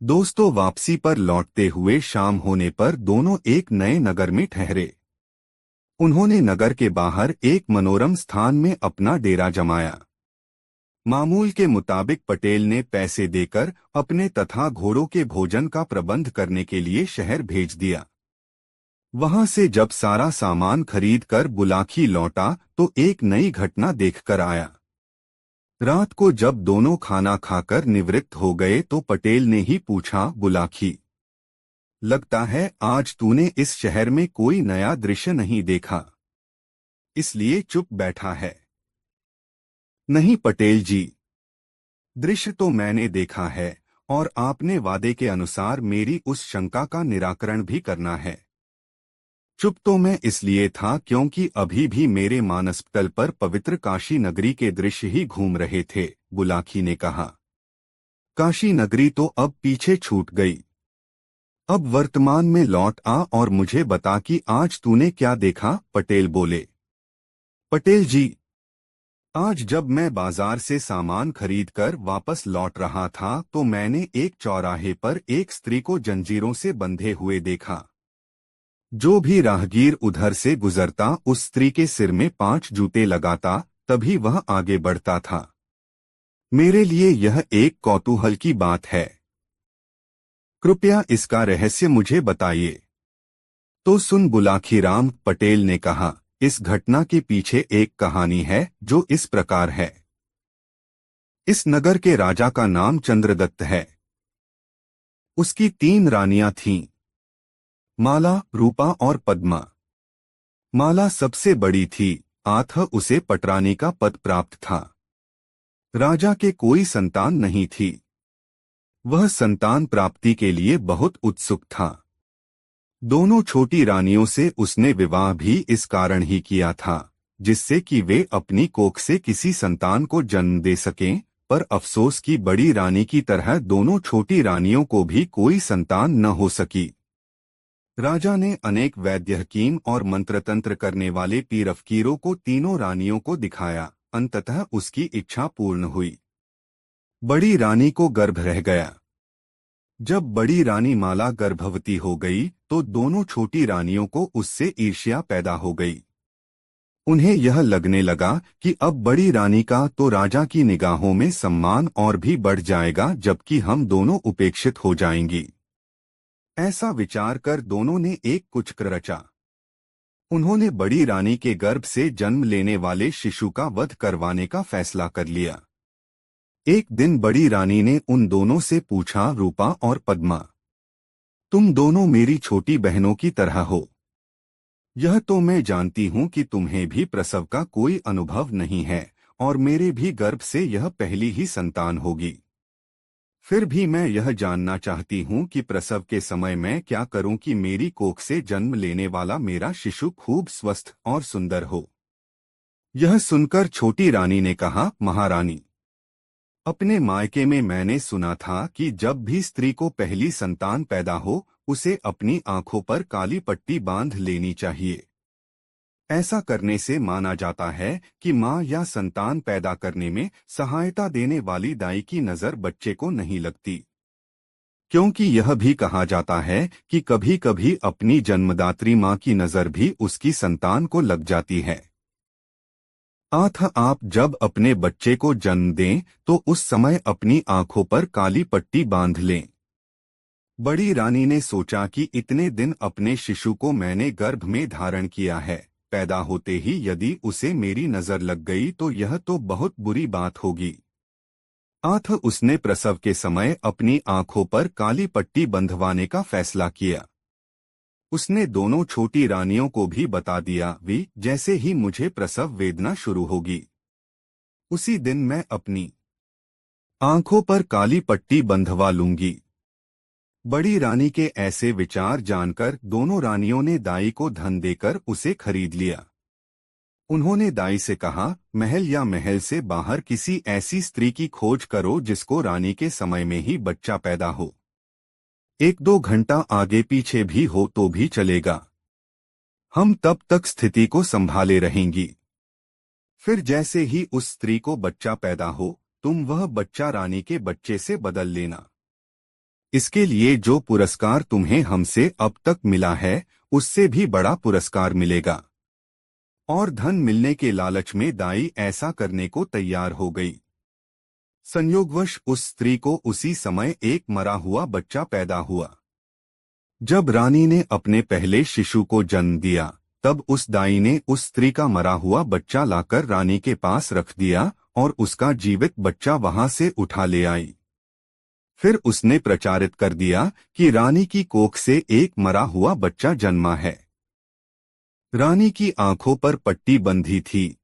दोस्तों, वापसी पर लौटते हुए शाम होने पर दोनों एक नए नगर में ठहरे। उन्होंने नगर के बाहर एक मनोरम स्थान में अपना डेरा जमाया। मामूल के मुताबिक पटेल ने पैसे देकर अपने तथा घोड़ों के भोजन का प्रबंध करने के लिए शहर भेज दिया। वहां से जब सारा सामान खरीद कर बुलाखी लौटा तो एक नई घटना देखकर आया। रात को जब दोनों खाना खाकर निवृत्त हो गए तो पटेल ने ही पूछा, बुलाखी, लगता है आज तूने इस शहर में कोई नया दृश्य नहीं देखा, इसलिए चुप बैठा है। नहीं पटेल जी, दृश्य तो मैंने देखा है और आपने वादे के अनुसार मेरी उस शंका का निराकरण भी करना है। चुप तो मैं इसलिए था क्योंकि अभी भी मेरे मानसपटल पर पवित्र काशी नगरी के दृश्य ही घूम रहे थे। बुलाखी ने कहा, काशी नगरी तो अब पीछे छूट गई। अब वर्तमान में लौट आ और मुझे बता कि आज तूने क्या देखा। पटेल बोले, पटेल जी, आज जब मैं बाजार से सामान खरीदकर वापस लौट रहा था तो मैंने एक चौराहे पर एक स्त्री को जंजीरों से बंधे हुए देखा। जो भी राहगीर उधर से गुजरता उस स्त्री के सिर में 5 जूते लगाता, तभी वह आगे बढ़ता था। मेरे लिए यह एक कौतूहल की बात है। कृपया इसका रहस्य मुझे बताइए। तो सुन बुलाखीराम, पटेल ने कहा, इस घटना के पीछे एक कहानी है जो इस प्रकार है। इस नगर के राजा का नाम चंद्रदत्त है। उसकी 3 रानियां थीं, माला, रूपा और पद्मा। माला सबसे बड़ी थी, अतः उसे पटरानी का पद प्राप्त था। राजा के कोई संतान नहीं थी। वह संतान प्राप्ति के लिए बहुत उत्सुक था। दोनों छोटी रानियों से उसने विवाह भी इस कारण ही किया था, जिससे कि वे अपनी कोख से किसी संतान को जन्म दे सकें। पर अफसोस की बड़ी रानी की तरह दोनों छोटी रानियों को भी कोई संतान न हो सकी। राजा ने अनेक वैद्य, हकीम और मंत्रतंत्र करने वाले पीर फकीरों को तीनों रानियों को दिखाया। अंततः उसकी इच्छा पूर्ण हुई। बड़ी रानी को गर्भ रह गया। जब बड़ी रानी माला गर्भवती हो गई तो दोनों छोटी रानियों को उससे ईर्ष्या पैदा हो गई। उन्हें यह लगने लगा कि अब बड़ी रानी का तो राजा की निगाहों में सम्मान और भी बढ़ जाएगा, जबकि हम दोनों उपेक्षित हो जाएंगी। ऐसा विचार कर दोनों ने एक कुचक्र रचा। उन्होंने बड़ी रानी के गर्भ से जन्म लेने वाले शिशु का वध करवाने का फैसला कर लिया। एक दिन बड़ी रानी ने उन दोनों से पूछा, रूपा और पद्मा, तुम दोनों मेरी छोटी बहनों की तरह हो। यह तो मैं जानती हूं कि तुम्हें भी प्रसव का कोई अनुभव नहीं है और मेरे भी गर्भ से यह पहली ही संतान होगी। फिर भी मैं यह जानना चाहती हूं कि प्रसव के समय मैं क्या करूं कि मेरी कोख से जन्म लेने वाला मेरा शिशु खूब स्वस्थ और सुंदर हो। यह सुनकर छोटी रानी ने कहा, महारानी, अपने मायके में मैंने सुना था कि जब भी स्त्री को पहली संतान पैदा हो उसे अपनी आंखों पर काली पट्टी बांध लेनी चाहिए। ऐसा करने से माना जाता है कि मां या संतान पैदा करने में सहायता देने वाली दाई की नजर बच्चे को नहीं लगती, क्योंकि यह भी कहा जाता है कि कभी कभी अपनी जन्मदात्री मां की नजर भी उसकी संतान को लग जाती है। आप जब अपने बच्चे को जन्म दें तो उस समय अपनी आंखों पर काली पट्टी बांध लें। बड़ी रानी ने सोचा कि इतने दिन अपने शिशु को मैंने गर्भ में धारण किया है, पैदा होते ही यदि उसे मेरी नजर लग गई तो यह तो बहुत बुरी बात होगी। उसने प्रसव के समय अपनी आंखों पर काली पट्टी बंधवाने का फैसला किया। उसने दोनों छोटी रानियों को भी बता दिया, वी जैसे ही मुझे प्रसव वेदना शुरू होगी उसी दिन मैं अपनी आंखों पर काली पट्टी बंधवा लूंगी। बड़ी रानी के ऐसे विचार जानकर दोनों रानियों ने दाई को धन देकर उसे खरीद लिया। उन्होंने दाई से कहा, महल या महल से बाहर किसी ऐसी स्त्री की खोज करो जिसको रानी के समय में ही बच्चा पैदा हो। 1-2 घंटा आगे पीछे भी हो तो भी चलेगा, हम तब तक स्थिति को संभाले रहेंगी। फिर जैसे ही उस स्त्री को बच्चा पैदा हो तुम वह बच्चा रानी के बच्चे से बदल लेना। इसके लिए जो पुरस्कार तुम्हें हमसे अब तक मिला है उससे भी बड़ा पुरस्कार मिलेगा। और धन मिलने के लालच में दाई ऐसा करने को तैयार हो गई। संयोगवश उस स्त्री को उसी समय एक मरा हुआ बच्चा पैदा हुआ। जब रानी ने अपने पहले शिशु को जन्म दिया तब उस दाई ने उस स्त्री का मरा हुआ बच्चा लाकर रानी के पास रख दिया और उसका जीवित बच्चा वहां से उठा ले आई। फिर उसने प्रचारित कर दिया कि रानी की कोख से एक मरा हुआ बच्चा जन्मा है। रानी की आंखों पर पट्टी बंधी थी,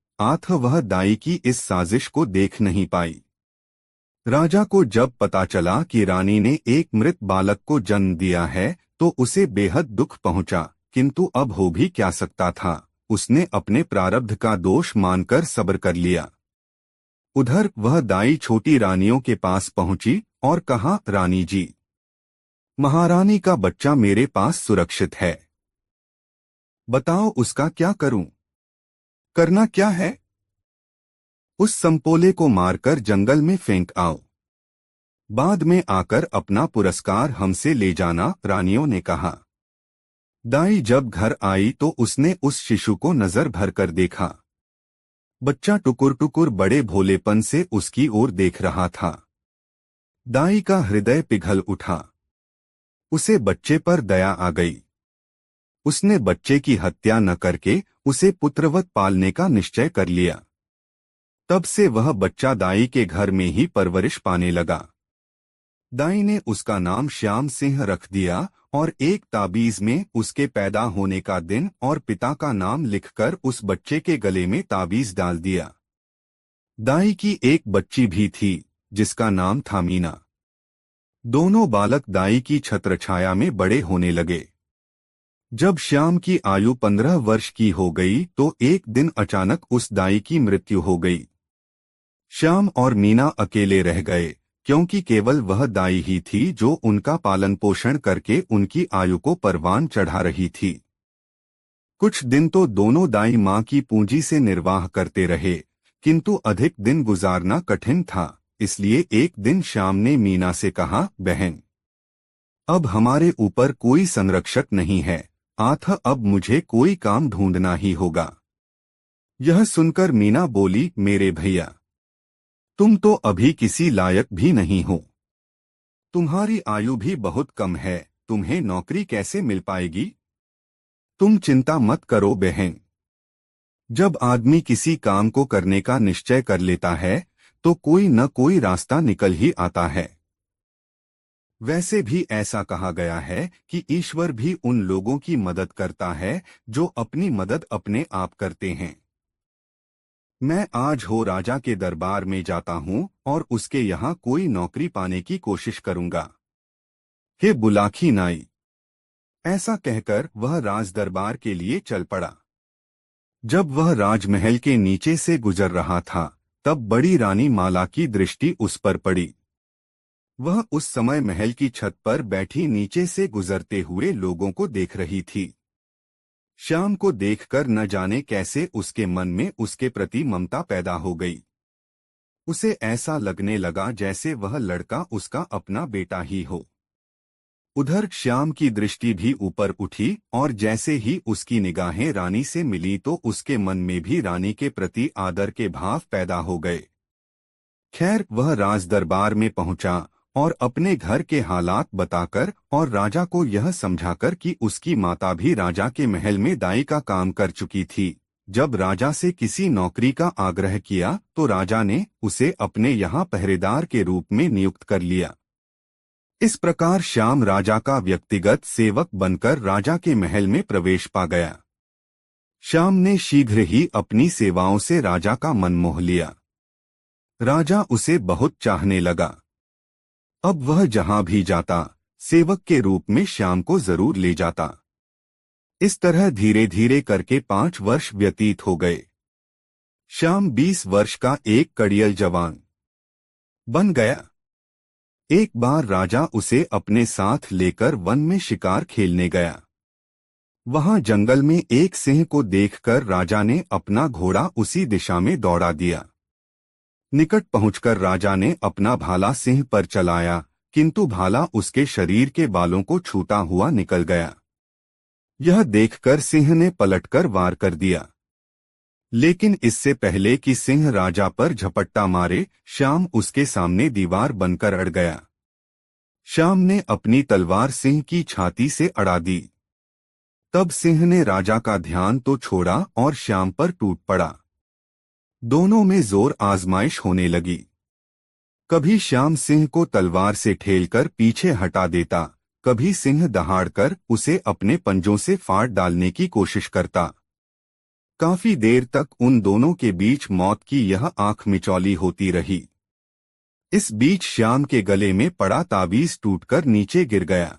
वह दाई की इस साजिश को देख नहीं पाई। राजा को जब पता चला कि रानी ने एक मृत बालक को जन्म दिया है तो उसे बेहद दुख पहुंचा, किंतु अब हो भी क्या सकता था। उसने अपने प्रारब्ध का दोष मानकर सब्र कर लिया। उधर वह दाई छोटी रानियों के पास पहुंची और कहा, रानी जी, महारानी का बच्चा मेरे पास सुरक्षित है, बताओ उसका क्या करूं? करना क्या है? उस संपोले को मारकर जंगल में फेंक आओ, बाद में आकर अपना पुरस्कार हमसे ले जाना, रानियों ने कहा। दाई जब घर आई तो उसने उस शिशु को नजर भर कर देखा। बच्चा टुकुर टुकुर बड़े भोलेपन से उसकी ओर देख रहा था। दाई का हृदय पिघल उठा, उसे बच्चे पर दया आ गई। उसने बच्चे की हत्या न करके उसे पुत्रवत पालने का निश्चय कर लिया। तब से वह बच्चा दाई के घर में ही परवरिश पाने लगा। दाई ने उसका नाम श्याम सिंह रख दिया और एक ताबीज में उसके पैदा होने का दिन और पिता का नाम लिखकर उस बच्चे के गले में ताबीज डाल दिया। दाई की एक बच्ची भी थी जिसका नाम था मीना। दोनों बालक दाई की छत्रछाया में बड़े होने लगे। जब श्याम की आयु 15 वर्ष की हो गई तो एक दिन अचानक उस दाई की मृत्यु हो गई। श्याम और मीना अकेले रह गए, क्योंकि केवल वह दाई ही थी जो उनका पालन पोषण करके उनकी आयु को परवान चढ़ा रही थी। कुछ दिन तो दोनों दाई मां की पूंजी से निर्वाह करते रहे, किंतु अधिक दिन गुजारना कठिन था। इसलिए एक दिन श्याम ने मीना से कहा, बहन, अब हमारे ऊपर कोई संरक्षक नहीं है, अब मुझे कोई काम ढूंढना ही होगा। यह सुनकर मीना बोली, मेरे भैया, तुम तो अभी किसी लायक भी नहीं हो। तुम्हारी आयु भी बहुत कम है, तुम्हें नौकरी कैसे मिल पाएगी? तुम चिंता मत करो बहन। जब आदमी किसी काम को करने का निश्चय कर लेता है तो कोई न कोई रास्ता निकल ही आता है। वैसे भी ऐसा कहा गया है कि ईश्वर भी उन लोगों की मदद करता है जो अपनी मदद अपने आप करते हैं। मैं आज हो राजा के दरबार में जाता हूँ और उसके यहाँ कोई नौकरी पाने की कोशिश करूंगा। हे बुलाखी नाई। ऐसा कहकर वह राज दरबार के लिए चल पड़ा। जब वह राजमहल के नीचे से गुजर रहा था तब बड़ी रानी माला की दृष्टि उस पर पड़ी। वह उस समय महल की छत पर बैठी नीचे से गुजरते हुए लोगों को देख रही थी। श्याम को देखकर न जाने कैसे उसके मन में उसके प्रति ममता पैदा हो गई। उसे ऐसा लगने लगा जैसे वह लड़का उसका अपना बेटा ही हो। उधर श्याम की दृष्टि भी ऊपर उठी और जैसे ही उसकी निगाहें रानी से मिली तो उसके मन में भी रानी के प्रति आदर के भाव पैदा हो गए। खैर वह राज दरबार में पहुंचा और अपने घर के हालात बताकर और राजा को यह समझाकर कि उसकी माता भी राजा के महल में दाई का काम कर चुकी थी, जब राजा से किसी नौकरी का आग्रह किया तो राजा ने उसे अपने यहाँ पहरेदार के रूप में नियुक्त कर लिया। इस प्रकार श्याम राजा का व्यक्तिगत सेवक बनकर राजा के महल में प्रवेश पा गया। श्याम ने शीघ्र ही अपनी सेवाओं से राजा का मन मोह लिया। राजा उसे बहुत चाहने लगा। अब वह जहां भी जाता सेवक के रूप में श्याम को जरूर ले जाता। इस तरह धीरे धीरे करके 5 वर्ष व्यतीत हो गए। श्याम 20 वर्ष का एक कड़ियल जवान बन गया। एक बार राजा उसे अपने साथ लेकर वन में शिकार खेलने गया। वहां जंगल में एक सिंह को देखकर राजा ने अपना घोड़ा उसी दिशा में दौड़ा दिया। निकट पहुंचकर राजा ने अपना भाला सिंह पर चलाया, किंतु भाला उसके शरीर के बालों को छूता हुआ निकल गया। यह देखकर सिंह ने पलटकर वार कर दिया, लेकिन इससे पहले कि सिंह राजा पर झपट्टा मारे श्याम उसके सामने दीवार बनकर अड़ गया। श्याम ने अपनी तलवार सिंह की छाती से अड़ा दी। तब सिंह ने राजा का ध्यान तो छोड़ा और श्याम पर टूट पड़ा। दोनों में जोर आजमाइश होने लगी। कभी श्याम सिंह को तलवार से ठेलकर पीछे हटा देता, कभी सिंह दहाड़कर उसे अपने पंजों से फाड़ डालने की कोशिश करता। काफी देर तक उन दोनों के बीच मौत की यह आंख मिचौली होती रही। इस बीच श्याम के गले में पड़ा ताबीज टूटकर नीचे गिर गया।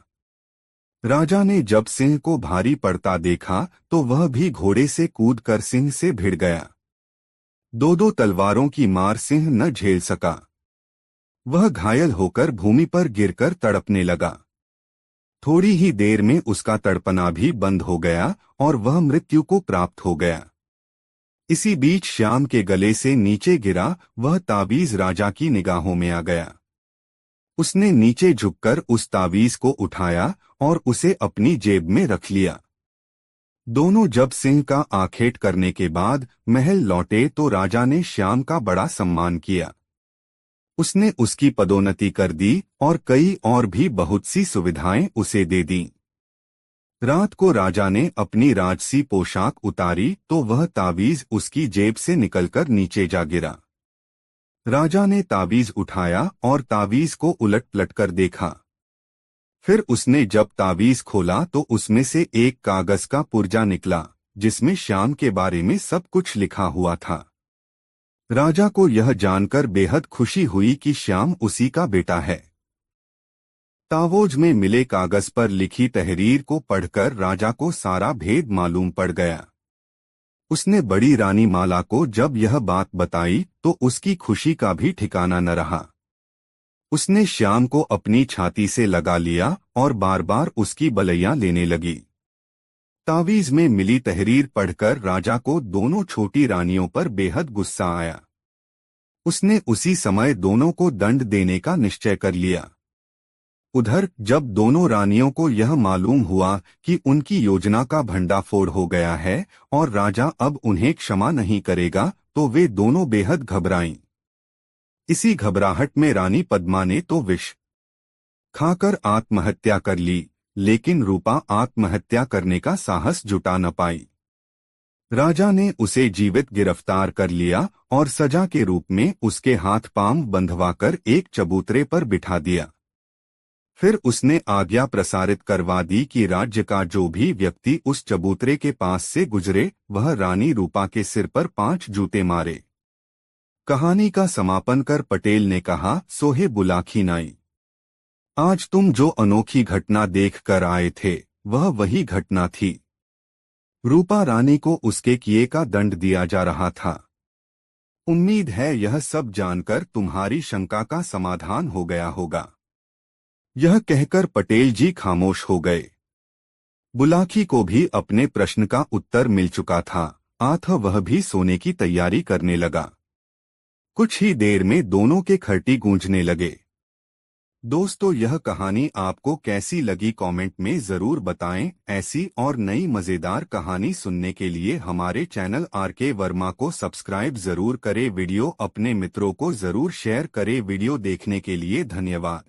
राजा ने जब सिंह को भारी पड़ता देखा तो वह भी घोड़े से कूदकर सिंह से भिड़ गया। दो तलवारों की मार सिंह न झेल सका। वह घायल होकर भूमि पर गिरकर तड़पने लगा। थोड़ी ही देर में उसका तड़पना भी बंद हो गया और वह मृत्यु को प्राप्त हो गया। इसी बीच श्याम के गले से नीचे गिरा वह ताबीज राजा की निगाहों में आ गया। उसने नीचे झुककर उस ताबीज को उठाया और उसे अपनी जेब में रख लिया। दोनों जब सिंह का आखेट करने के बाद महल लौटे तो राजा ने श्याम का बड़ा सम्मान किया। उसने उसकी पदोन्नति कर दी और कई और भी बहुत सी सुविधाएं उसे दे दी। रात को राजा ने अपनी राजसी पोशाक उतारी तो वह ताबीज उसकी जेब से निकलकर नीचे जा गिरा। राजा ने ताबीज उठाया और ताबीज को उलट पलट कर देखा। फिर उसने जब ताबीज खोला तो उसमें से एक कागज का पुर्जा निकला जिसमें श्याम के बारे में सब कुछ लिखा हुआ था। राजा को यह जानकर बेहद खुशी हुई कि श्याम उसी का बेटा है। तावोज में मिले कागज पर लिखी तहरीर को पढ़कर राजा को सारा भेद मालूम पड़ गया। उसने बड़ी रानी माला को जब यह बात बताई तो उसकी खुशी का भी ठिकाना न रहा। उसने श्याम को अपनी छाती से लगा लिया और बार बार उसकी बलैया लेने लगी। तावीज में मिली तहरीर पढ़कर राजा को दोनों छोटी रानियों पर बेहद गुस्सा आया। उसने उसी समय दोनों को दंड देने का निश्चय कर लिया। उधर जब दोनों रानियों को यह मालूम हुआ कि उनकी योजना का भंडाफोड़ हो गया है और राजा अब उन्हें क्षमा नहीं करेगा, तो वे दोनों बेहद घबराईं। इसी घबराहट में रानी पद्मा ने तो विष खाकर आत्महत्या कर ली, लेकिन रूपा आत्महत्या करने का साहस जुटा न पाई। राजा ने उसे जीवित गिरफ्तार कर लिया और सजा के रूप में उसके हाथ पांव बंधवाकर एक चबूतरे पर बिठा दिया। फिर उसने आज्ञा प्रसारित करवा दी कि राज्य का जो भी व्यक्ति उस चबूतरे के पास से गुजरे, वह रानी रूपा के सिर पर 5 जूते मारे। कहानी का समापन कर पटेल ने कहा, सोहे बुलाखी नाई, आज तुम जो अनोखी घटना देख कर आए थे, वह वही घटना थी। रूपा रानी को उसके किए का दंड दिया जा रहा था। उम्मीद है यह सब जानकर तुम्हारी शंका का समाधान हो गया होगा। यह कहकर पटेल जी खामोश हो गए। बुलाखी को भी अपने प्रश्न का उत्तर मिल चुका था, अतः वह भी सोने की तैयारी करने लगा। कुछ ही देर में दोनों के खर्टी गूंजने लगे। दोस्तों, यह कहानी आपको कैसी लगी कमेंट में जरूर बताएं। ऐसी और नई मजेदार कहानी सुनने के लिए हमारे चैनल आरके वर्मा को सब्सक्राइब जरूर करें। वीडियो अपने मित्रों को जरूर शेयर करें। वीडियो देखने के लिए धन्यवाद।